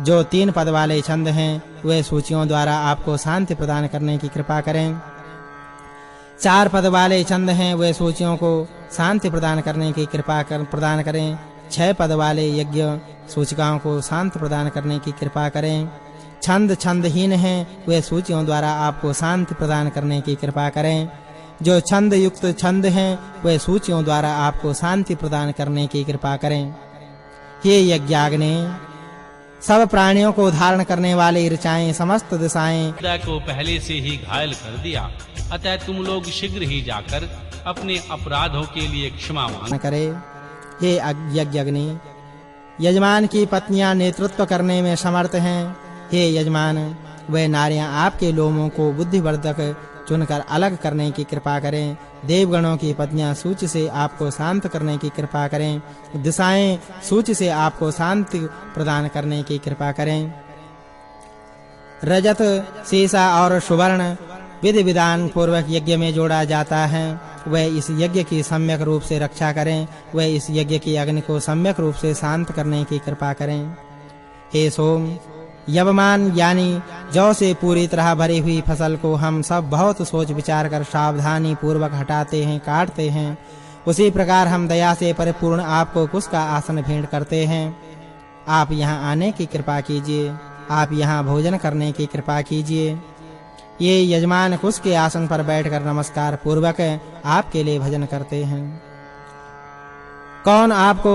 जो 3 पद वाले छंद हैं वे सूचियों द्वारा आपको शांति प्रदान करने की कृपा करें। 4 पद वाले छंद हैं वे सूचियों को शांति प्रदान करने की कृपा प्रदान करें। 6 पद वाले यज्ञ सूचिकाओं को शांति प्रदान करने की कृपा करें। छंदहीन हैं वे सूचियों द्वारा आपको शांति प्रदान करने की कृपा करें। जो छंद युक्त छंद हैं वे सूचियों द्वारा आपको शांति प्रदान करने की कृपा करें। हे यज्ञाग्नि, सब प्राणियों को धारण करने वाली ऋचाएं समस्त दिशाएं को पहले से ही घायल कर दिया, अतः तुम लोग शीघ्र ही जाकर अपने अपराधों के लिए क्षमा मांग करे। हे यज्ञ अग्नि, यजमान की पत्नियां नेतृत्व करने में समर्थ हैं। हे यजमान, वे नारियां आपके लोमों को बुद्धिवर्धक चुनकर अलग करने की कृपा करें। देवगणों की पत्नियां सूच से आपको शांत करने की कृपा करें। दिशाएं सूच से आपको शांति प्रदान करने की कृपा करें। रजत, सीसा और सुवर्ण विधि विधान पूर्वक यज्ञ में जोड़ा जाता है। वह इस यज्ञ की सम्यक रूप से रक्षा करें। वह इस यज्ञ की अग्नि को सम्यक रूप से शांत करने की कृपा करें। हे सोम, यवमान यानी जौ से पूरी तरह भरी हुई फसल को हम सब बहुत सोच विचार कर सावधानी पूर्वक हटाते हैं, काटते हैं। उसी प्रकार हम दया से परिपूर्ण आपको कुश का आसन भेंट करते हैं। आप यहाँ आने की कृपा कीजिए। आप यहाँ भोजन करने की कृपा कीजिए। ये यजमान कुश के आसन पर बैठकर नमस्कार पूर्वक आपके लिए भजन करते हैं। कौन आपको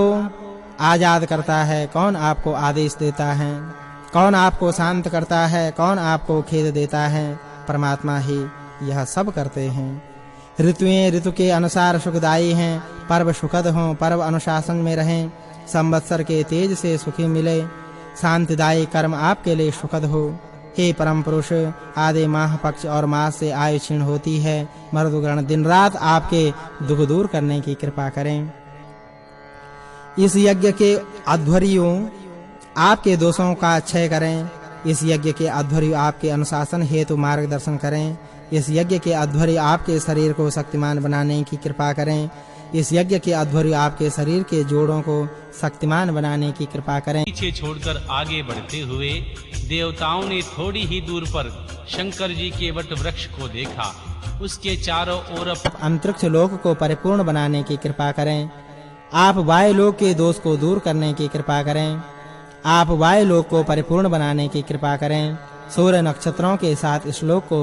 आजाद करता है? कौन आपको आदेश देता है? कौन आपको शांत करता है? कौन आपको खेद देता है? परमात्मा ही यह सब करते हैं। ऋतुएं ऋतु के अनुसार सुखदायी हैं। पर्व सुखद हों, पर्व अनुशासन में रहें। संवत्सर के तेज से सुखी मिले। शांतिदायी कर्म आपके लिए सुखद हो। हे परम पुरुष, आदि माह पक्ष और मास से आयु क्षीण होती है। मर्दगण दिन रात आपके दुख दूर करने की कृपा करें। इस यज्ञ के अध्वर्युओं आपके दोषों का क्षय करें। इस यज्ञ के अध्वर्यु आपके अनुशासन हेतु मार्गदर्शन करें। इस यज्ञ के अध्वर्यु आपके शरीर को शक्तिमान बनाने की कृपा करें। इस यज्ञ के अध्वर्यु आपके शरीर के जोड़ों को शक्तिमान बनाने की कृपा करें। पीछे छोड़कर आगे बढ़ते हुए देवताओं ने थोड़ी ही दूर पर शंकर जी के वट वृक्ष को देखा। उसके चारों ओर अंतरिक्ष लोक को परिपूर्ण बनाने की कृपा करें। आप वायु लोक के दोष को दूर करने की कृपा करें। आप वायु लोक को परिपूर्ण बनाने की कृपा करें। सूर्य नक्षत्रों के साथ इस लोक को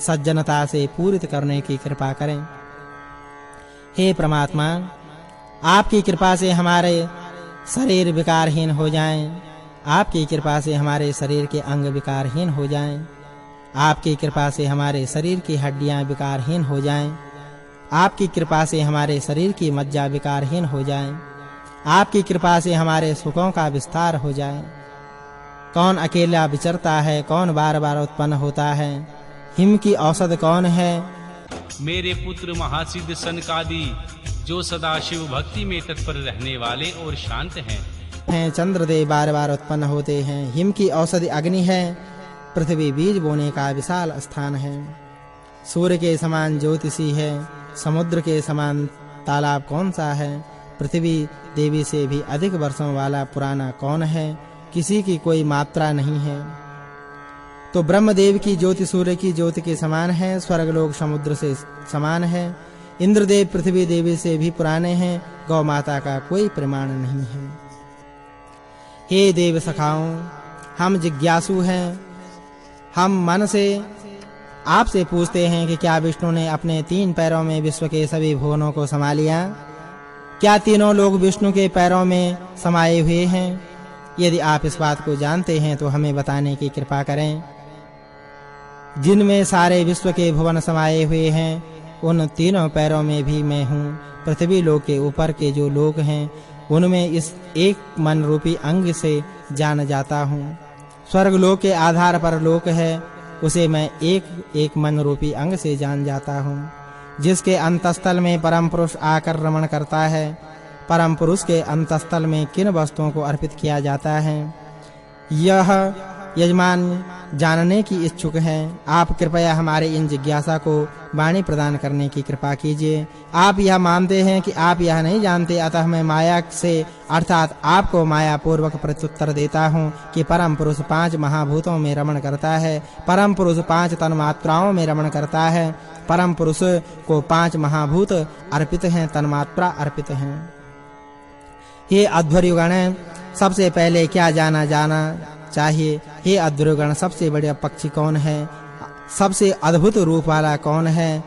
सज्जनता से पूरित करने की कृपा करें। हे परमात्मा, आपकी कृपा से हमारे शरीर विकारहीन हो जाएं। आपकी कृपा से हमारे शरीर के अंग विकारहीन हो जाएं। आपकी कृपा से हमारे शरीर की हड्डियां विकारहीन हो जाएं। आपकी कृपा से हमारे शरीर की मज्जा विकारहीन हो जाएं। आपकी कृपा से हमारे सुखों का विस्तार हो जाए। कौन अकेला विचरता है? कौन बार-बार उत्पन्न होता है? हिम की औषध कौन है? मेरे पुत्र महासिद्ध सनकादि, जो सदा शिव भक्ति में तत्पर रहने वाले और शांत हैं। चंद्रदेव बार-बार उत्पन्न होते हैं। हिम की औषधि अग्नि है। पृथ्वी बीज बोने का विशाल स्थान है। सूर्य के समान ज्योतिषी है। समुद्र के समान तालाब कौन सा है? पृथ्वी देवी से भी अधिक वर्षों वाला पुराना कौन है? किसी की कोई मात्रा नहीं है। तो ब्रह्मदेव की ज्योति सूर्य की ज्योति के समान है। स्वर्गलोक समुद्र से समान है। इंद्रदेव पृथ्वी देवी से भी पुराने हैं, गौ माता का कोई प्रमाण नहीं है। हे देव सखाओं, हम जिज्ञासु हैं। हम मन से आपसे पूछते हैं कि क्या विष्णु ने अपने 3 पैरों में विश्व के सभी भुवनों को समा लिया? क्या तीनों लोग विष्णु के पैरों में समाये हुए हैं? यदि आप इस बात को जानते हैं तो हमें बताने की कृपा करें। जिनमें सारे विश्व के भुवन समाये हुए हैं, उन तीनों पैरों में भी मैं हूँ। पृथ्वी लोक के ऊपर के जो लोक हैं, उनमें इस एक मन रूपी अंग से जान जाता हूँ। स्वर्ग लोक के आधार पर लोक है, उसे मैं एक एक मन रूपी अंग से जान जाता हूँ। जिसके अंतस्थल में परम पुरुष आकर रमण करता है, परम पुरुष के अंतस्थल में किन वस्तुओं को अर्पित किया जाता है, यह यजमान जानने की इच्छुक हैं। आप कृपया हमारे इन जिज्ञासा को वाणी प्रदान करने की कृपा कीजिए। आप यह मानते हैं कि आप यह नहीं जानते, अतः मैं माया से अर्थात आपको माया पूर्वक प्रत्युत्तर देता हूँ कि परम पुरुष 5 महाभूतों में रमण करता है। परम पुरुष 5 तन्मात्राओं में रमण करता है। परम पुरुष को 5 महाभूत अर्पित हैं, तन्मात्रा अर्पित हैं। हे अध्वर्युगण, सबसे पहले क्या जाना चाहिए? हे अध्वर्युगण, सबसे बड़ा पक्षी कौन है? सबसे अद्भुत रूप वाला कौन है?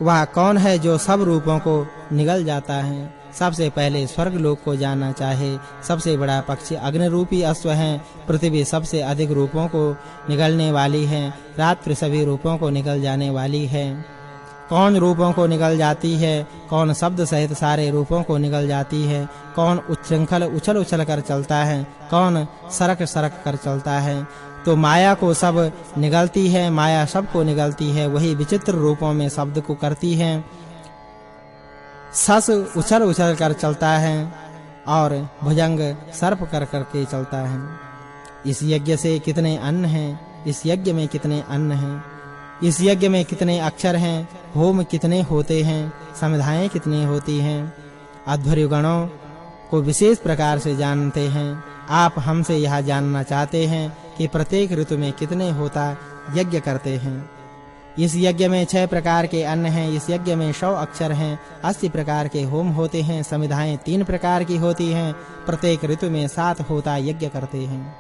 वह कौन है जो सब रूपों को निगल जाता है? सबसे पहले स्वर्ग लोक को जानना चाहे। सबसे बड़ा पक्षी अग्नि रूपी अश्व है। पृथ्वी सबसे अधिक रूपों को निगलने वाली है। रात्रि सभी रूपों को निगल जाने वाली है। कौन रूपों को निगल जाती है? कौन शब्द सहित सारे रूपों को निगल जाती है? कौन उच्छृंखल उछल कर चलता है? कौन सरक कर चलता है? तो माया को सब निगलती है, माया सबको निगलती है। वही विचित्र रूपों में शब्द को करती है। सस उछल कर चलता है और भुजंग सर्प कर के चलता है। इस यज्ञ से कितने अन्न हैं? इस यज्ञ में कितने अन्न हैं? इस यज्ञ में कितने अक्षर हैं? होम कितने होते हैं? समिधाएं कितनी होती हैं? अध्वर्युगणों को विशेष प्रकार से जानते हैं। आप हमसे यह जानना चाहते हैं कि प्रत्येक ऋतु में कितने होता यज्ञ करते हैं। इस यज्ञ में 6 प्रकार के अन्न हैं। इस यज्ञ में 100 अक्षर हैं। 80 प्रकार के होम होते हैं। समिधाएं 3 प्रकार की होती हैं। प्रत्येक ऋतु में 7 होता यज्ञ करते हैं।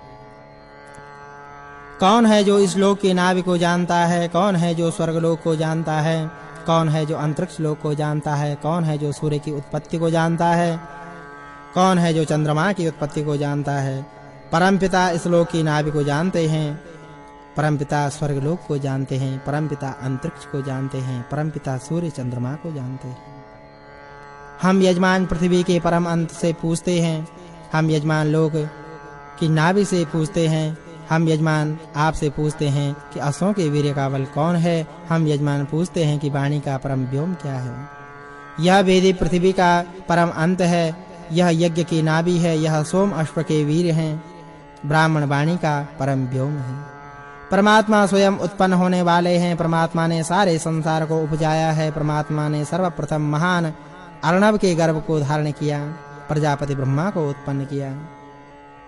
कौन है जो इस लोक की नाभि को जानता है? कौन है जो स्वर्गलोक को जानता है? कौन है जो अंतरिक्ष लोक को जानता है? कौन है जो सूर्य की उत्पत्ति को जानता है? कौन है जो चंद्रमा की उत्पत्ति को जानता है? परमपिता इस लोक की नाभि को जानते हैं। परमपिता स्वर्गलोक को जानते हैं। परमपिता अंतरिक्ष को जानते हैं। परमपिता सूर्य चंद्रमा को जानते हैं। हम यजमान पृथ्वी के परम अंत से पूछते हैं। हम यजमान लोक की नाभि से पूछते हैं। हम यजमान आपसे पूछते हैं कि अश्वों के वीर्य का बल कौन है? हम यजमान पूछते हैं कि वाणी का परम व्योम क्या है? यह वेदी पृथ्वी का परम अंत है। यह यज्ञ की नाभि है। यह सोम अश्व के वीर्य हैं। ब्राह्मण वाणी का परम व्योम है। परमात्मा स्वयं उत्पन्न होने वाले हैं। परमात्मा ने सारे संसार को उपजाया है। परमात्मा ने सर्वप्रथम महान अर्णव के गर्भ को धारण किया। प्रजापति ब्रह्मा को उत्पन्न किया।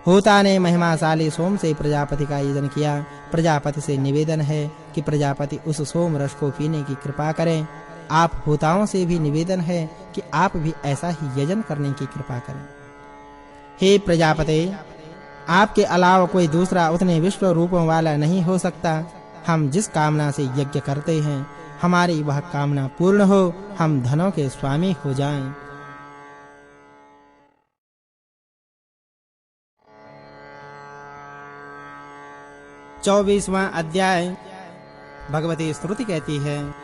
होता ने महिमाशाली सोम से प्रजापति का यजन किया। प्रजापति से निवेदन है कि प्रजापति उस सोम रस को पीने की कृपा करें। आप होताओं से भी निवेदन है कि आप भी ऐसा ही यजन करने की कृपा करें। हे प्रजापति, आपके अलावा कोई दूसरा उतने विश्व रूपों वाला नहीं हो सकता। हम जिस कामना से यज्ञ करते हैं, हमारी वह कामना पूर्ण हो। हम धनों के स्वामी हो जाएं। 24वां अध्याय। भगवती स्तुति कहती है,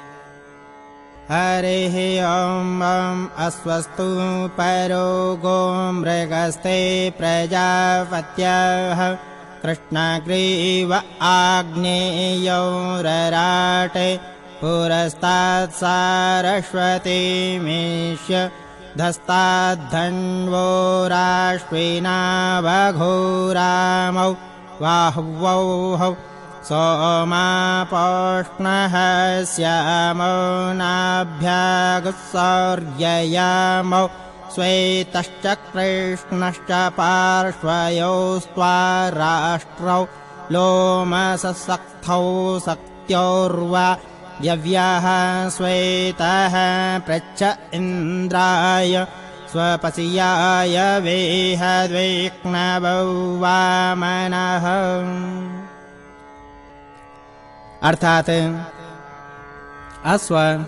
हरे ओम अस्वस्तु पैरो गो मृगस्ते प्रजापत्यः कृष्णग्रीव आग्नेयो रराटे पुरस्तात् सारस्वती मिष्य धस्ताद्धन्वो राश्विनावघोरामौ वाह्वौ सोमापोष्णः श्यामो नाभ्यागुत्सर्ययामौ श्वेतश्च कृष्णश्च पार्श्वयोस्त्वाराष्ट्रौ लोमसक्थौ सक्त्योर्वा यव्याः श्वेतः पृच्छ इन्द्राय स्वपसीयाय वेहद्विक्नवौ वामनः। अर्थात अश्व,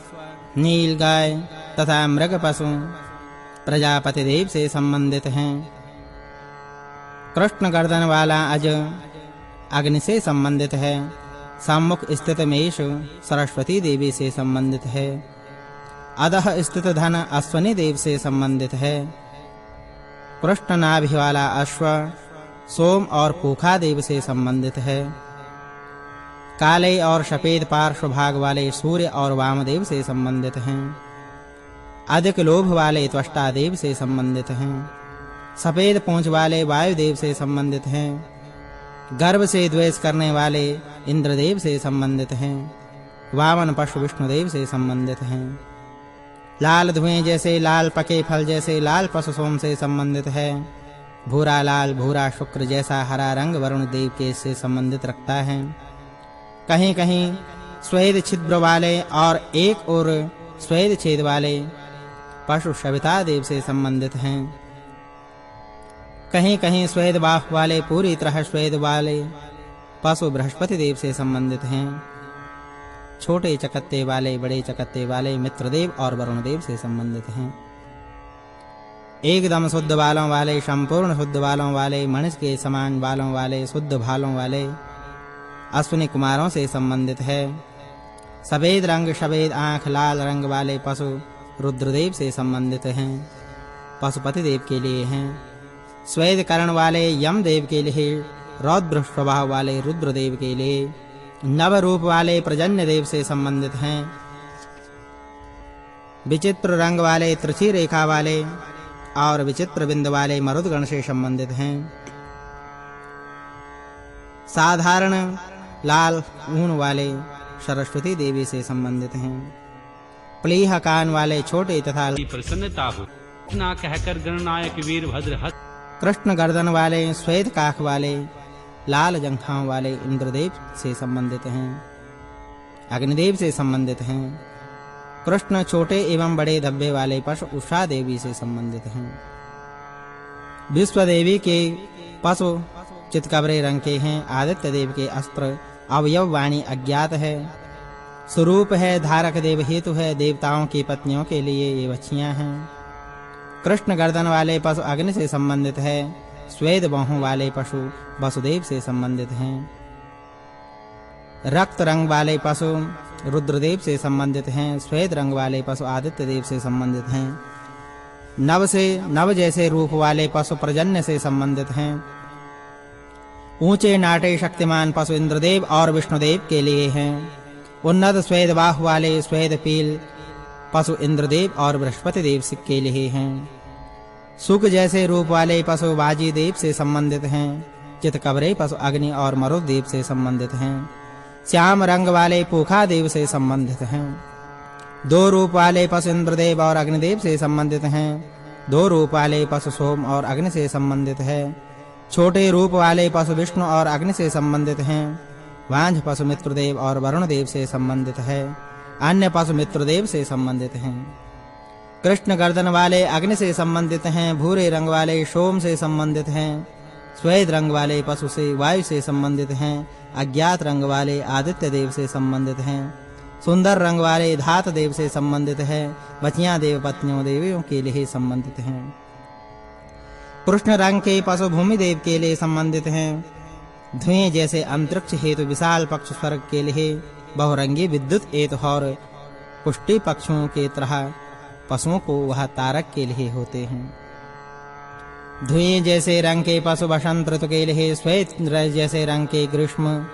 नीलगाय तथा मृग पशु प्रजापति देव से संबंधित हैं। कृष्ण गर्दन वाला अज अग्नि से संबंधित है। सम्मुख स्थित मेष सरस्वती देवी से संबंधित है। अधः स्थित धन अश्वनी देव से संबंधित है। कृष्ण नाभि वाला अश्व सोम और पूखा देव से संबंधित है। काले और सफेद पार्श्व भाग वाले सूर्य और वामदेव से संबंधित हैं। अधिक लोभ वाले त्वष्टा देव से संबंधित हैं। सफेद पूंछ वाले वायुदेव से संबंधित हैं। गर्भ से द्वेष करने वाले इंद्रदेव से संबंधित हैं। वामन पशु विष्णुदेव से संबंधित हैं। लाल धुएं जैसे लाल पके फल जैसे लाल पशु सोम से संबंधित है। भूरा लाल भूरा शुक्र जैसा हरा रंग वरुण देव के से संबंधित रखता है। कहीं कहीं श्वेत छिद्र वाले और एक और श्वेत छेद वाले पशु सविता देव से संबंधित हैं। कहीं कहीं श्वेत बाह वाले पूरी तरह श्वेत वाले पशु बृहस्पति देव से संबंधित हैं। छोटे चकत्ते वाले बड़े चकत्ते वाले मित्रदेव और वरुण देव से संबंधित हैं। एकदम शुद्ध बालों वाले संपूर्ण शुद्ध बालों वाले मनुष्य के समान बालों वाले शुद्ध भालों वाले अश्विनी कुमारों से संबंधित है। सफेद रंग सफेद आंख लाल रंग वाले पशु रुद्रदेव से संबंधित हैं। पशुपति देव के लिए हैं। श्वेत कर्ण वाले यम देव के लिए, रौद्र स्वभाव वाले रुद्रदेव के लिए, नव रूप वाले प्रजन्य देव से संबंधित हैं। विचित्र रंग वाले त्रिछी रेखा वाले और विचित्र बिंद वाले मरुदगण से संबंधित हैं। साधारण लाल ऊन वाले सरस्वती देवी से संबंधित हैं। प्लीह कान वाले छोटे तथा प्रसन्नता हो ना कहकर गणनायक वीरभद्र हंस। कृष्ण गर्दन वाले श्वेत काख वाले लाल जंघाओं वाले इंद्रदेव से संबंधित हैं। अग्निदेव से संबंधित हैं। कृष्ण छोटे एवं बड़े धब्बे वाले पशु उषा देवी से संबंधित हैं। विश्व देवी के पशु चितकबरे रंग के हैं। आदित्य देव के अस्त्र अवयव वाणी अज्ञात है। स्वरूप है धारक देव हेतु है। देवताओं की पत्नियों के लिए ये बच्चियां हैं। कृष्ण गर्दन वाले पशु अग्नि से संबंधित है। श्वेत बाहों वाले पशु वसुदेव से संबंधित हैं। रक्त रंग वाले पशु रुद्रदेव से संबंधित हैं। श्वेत रंग वाले पशु आदित्य देव से संबंधित हैं। नव जैसे रूप वाले पशु प्रजन्य से संबंधित हैं। ऊंचे नाटे शक्तिमान पशु इंद्रदेव और विष्णुदेव के लिए हैं। उन्नत श्वेत बाह वाले श्वेत पील पशु इंद्रदेव और बृहस्पति देव के लिए हैं। सुख जैसे रूप वाले पशु बाजी देव से संबंधित हैं। चितकबरे पशु अग्नि और मरुद देव से संबंधित हैं। श्याम रंग वाले पूखा देव से संबंधित हैं। दो रूप वाले पशु इंद्रदेव और अग्निदेव से संबंधित हैं। दो रूप वाले पशु सोम और अग्नि से संबंधित है। छोटे रूप वाले पशु विष्णु और अग्नि से संबंधित हैं। वांझ पशु मित्रदेव और वरुण देव से संबंधित है। अन्य पशु मित्रदेव से संबंधित हैं। कृष्ण गर्दन वाले अग्नि से संबंधित हैं। भूरे रंग वाले सोम से संबंधित हैं। श्वेत रंग वाले पशु से वायु से संबंधित हैं। अज्ञात रंग वाले आदित्य देव से संबंधित हैं। सुंदर रंग वाले धात देव से संबंधित है। बचियां देव पत्नियों देवियों के लिए संबंधित हैं। कृष्ण रंग के पशु भूमि देव के लिए संबंधित हैं। धुएं जैसे अंतरिक्ष हेतु विशाल पक्ष स्वर्ग के लिए, बहुरंगी विद्युत हेतु और पुष्टि पक्षों के तरह पशुओं को वह तारक के लिए होते हैं। धुएं जैसे रंग के पशु बसंत ऋतु के लिए, श्वेत जैसे रंग के ग्रीष्म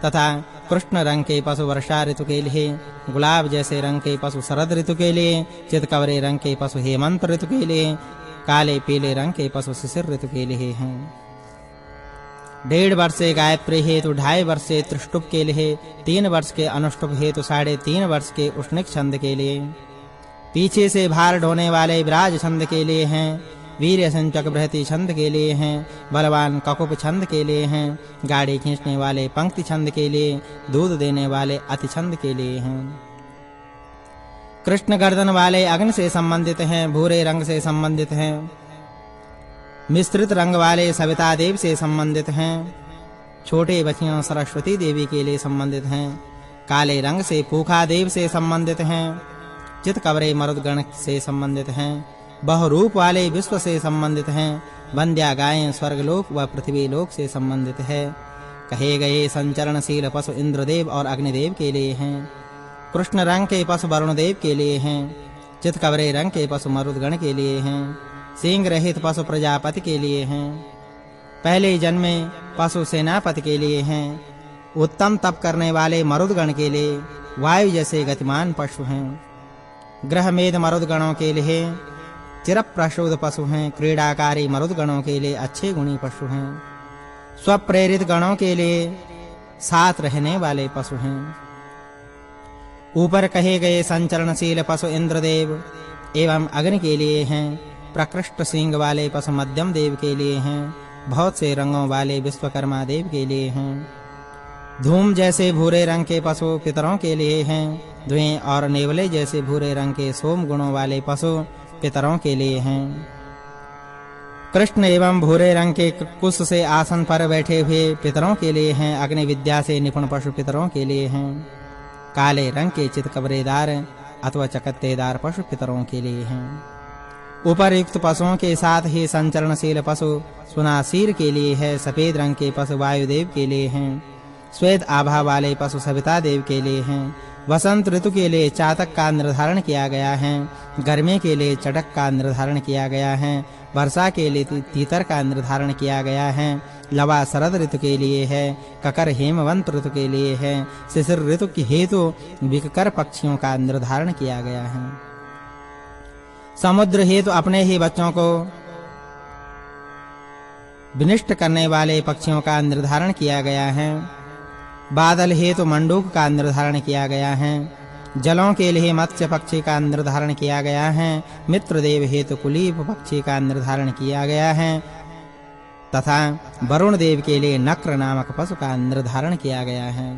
तथा कृष्ण रंग के पशु वर्षा ऋतु के लिए, गुलाब जैसे रंग के पशु शरद ऋतु के लिए, चितकबरे रंग के पशु हेमंत ऋतु के लिए, काले पीले रंग के पशु शिशिर ऋतु के लिए हैं। 1.5 वर्ष से गायत्री हेतु, 2.5 वर्ष से त्रिष्टुप के लिए, 3 वर्ष के अनुष्टुप हेतु, 3.5 वर्ष के उष्णिक छंद के लिए, पीछे से भार ढोने वाले विराज छंद के लिए हैं। वीर्य संचक बृहति छंद के लिए हैं, बलवान ककुप छंद के लिए हैं, गाड़ी खींचने वाले पंक्ति छंद के लिए, दूध देने वाले अति छंद के लिए हैं। कृष्ण गर्दन वाले अग्नि से संबंधित हैं, भूरे रंग से संबंधित हैं। मिश्रित रंग वाले सविता देव से संबंधित हैं। छोटे बच्चियों सरस्वती देवी के लिए संबंधित हैं। काले रंग से पूखा देव से संबंधित हैं। चितकबरे मरुदगण से संबंधित हैं। बहुरूप वाले विश्व से संबंधित हैं। वंद्या गायें स्वर्गलोक व पृथ्वीलोक से संबंधित है। कहे गए संचरणशील पशु इंद्रदेव और अग्निदेव के लिए हैं। कृष्ण रंग के पशु वरुण देव के लिए हैं। चितकबरे रंग के पशु मरुदगण के लिए हैं। सींग रहित पशु प्रजापति के लिए हैं। पहले जन्मे पशु सेनापति के लिए हैं। उत्तम तप करने वाले मरुदगण के लिए वायु जैसे गतिमान पशु हैं। ग्रहमेध मरुदगणों के लिए चिरप्रशोद पशु हैं। क्रीडाकारी मरुदगणों के लिए अच्छे गुणी पशु हैं। स्वप्रेरित गणों के लिए साथ रहने वाले पशु हैं। ऊपर कहे गए संचरणशील पशु इंद्रदेव एवं अग्नि के लिए हैं। प्रकृष्ट सिंह वाले पशु मध्यम देव के लिए हैं। बहुत से रंगों वाले विश्वकर्मा देव के लिए हैं। धूम जैसे भूरे रंग के पशु पितरों के लिए हैं। द्वें और नेवले जैसे भूरे रंग के सोम गुणों वाले पशु पितरों के लिए हैं। कृष्ण एवं भूरे रंग के कुश से आसन पर बैठे हुए पितरों के लिए हैं। अग्नि विद्या से निपुण पशु पितरों के लिए हैं। काले रंग के चितकबरेदार अथवा चकत्तेदार पशु पितरों के लिए हैं। उपरयुक्त पशुओं के साथ ही संचरणशील पशु सुनासीर के लिए है। सफेद रंग के पशु वायुदेव के लिए हैं। श्वेत आभा वाले पशु सविता देव के लिए हैं। वसंत ऋतु के लिए चातक का निर्धारण किया गया है। गर्मी के लिए चटक का निर्धारण किया गया है। वर्षा के लिए तीतर का निर्धारण किया गया है। लवा शरद ऋतु के लिए है। ककर हेमवंत ऋतु के लिए है। शिशिर ऋतु की हेतु विककर पक्षियों का निर्धारण किया गया है। समुद्र हेतु अपने ही बच्चों को विनिष्ट करने वाले पक्षियों का निर्धारण किया गया है। बादल हेतु मंडूक का निर्धारण किया गया है। जलों के लिए मत्स्य पक्षी का निर्धारण किया गया है। मित्रदेव हेतु कुलीप पक्षी का निर्धारण किया गया है तथा वरुण देव के लिए नक्र नामक पशु का निर्धारण किया गया है।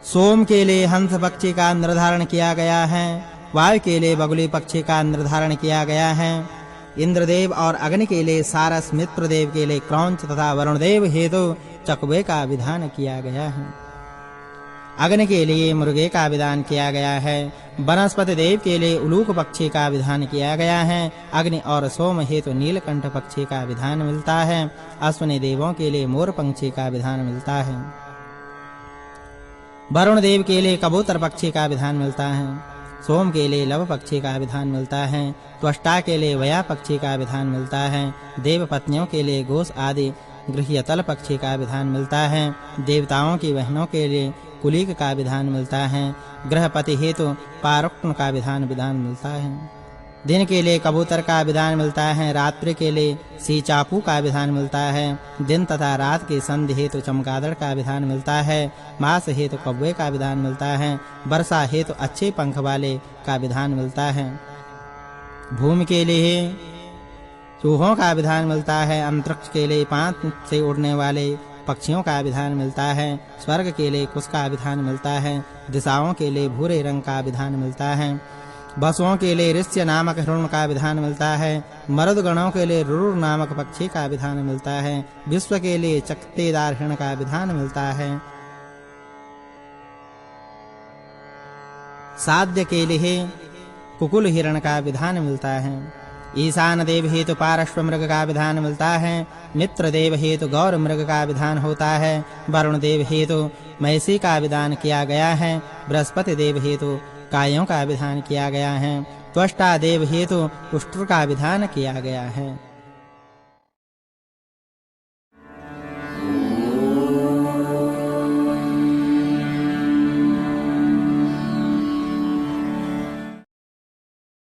सोम के लिए हंस पक्षी का निर्धारण किया गया है। वायु के लिए बगुली पक्षी का निर्धारण किया गया है। इंद्रदेव और अग्नि के लिए सारस, मित्रदेव के लिए क्रौंच तथा वरुण देव हेतु चकवे का विधान किया गया है। अग्नि के लिए मुर्गे का विधान किया गया है। वनस्पति देव के लिए उलूक पक्षी का विधान किया गया है। अग्नि और सोम हेतु नीलकंठ पक्षी का विधान मिलता है। अश्विनी देवों के लिए मोर पंक्षी का विधान मिलता है। वरुण देव के लिए कबूतर पक्षी का विधान मिलता है। सोम के लिए लव पक्षी का विधान मिलता है। त्वष्टा के लिए वया पक्षी का विधान मिलता है। देव पत्नियों के लिए गोस आदि गृह्यतल पक्षी का विधान मिलता है। देवताओं की बहनों के लिए कुलीक का विधान मिलता है। ग्रहपति हेतु पारुक्न का विधान मिलता है। दिन के लिए कबूतर का विधान मिलता है। रात्रि के लिए सीचापू का विधान मिलता है। दिन तथा रात की संधि हेतु चमगादड़ का विधान मिलता है। मास हेतु कौवे का विधान मिलता है। वर्षा हेतु अच्छे पंख वाले का विधान मिलता है। भूमि के लिए चूहों का विधान मिलता है। अंतरिक्ष के लिए पांख से उड़ने वाले पक्षियों का विधान मिलता है। स्वर्ग के लिए कुश का विधान मिलता है। दिशाओं के लिए भूरे रंग का विधान मिलता है। बसुओं के लिए ऋष्य नामक हिरण का विधान मिलता है। मरुद गणों के लिए रुरुर नामक पक्षी का विधान मिलता है। विश्व के लिए चकत्तेदार हिरण का विधान मिलता है। साध्य के लिए कुकुल हिरण का विधान मिलता है। ईशान देव हेतु पार्श्व मृग का विधान मिलता है। मित्र देव हेतु गौर मृग का विधान होता है। वरुण देव हेतु महिषी का विधान किया गया है। बृहस्पति देव हेतु कायों का विधान किया गया है। त्वष्टा देव हेतु उष्ट्र का विधान किया गया है।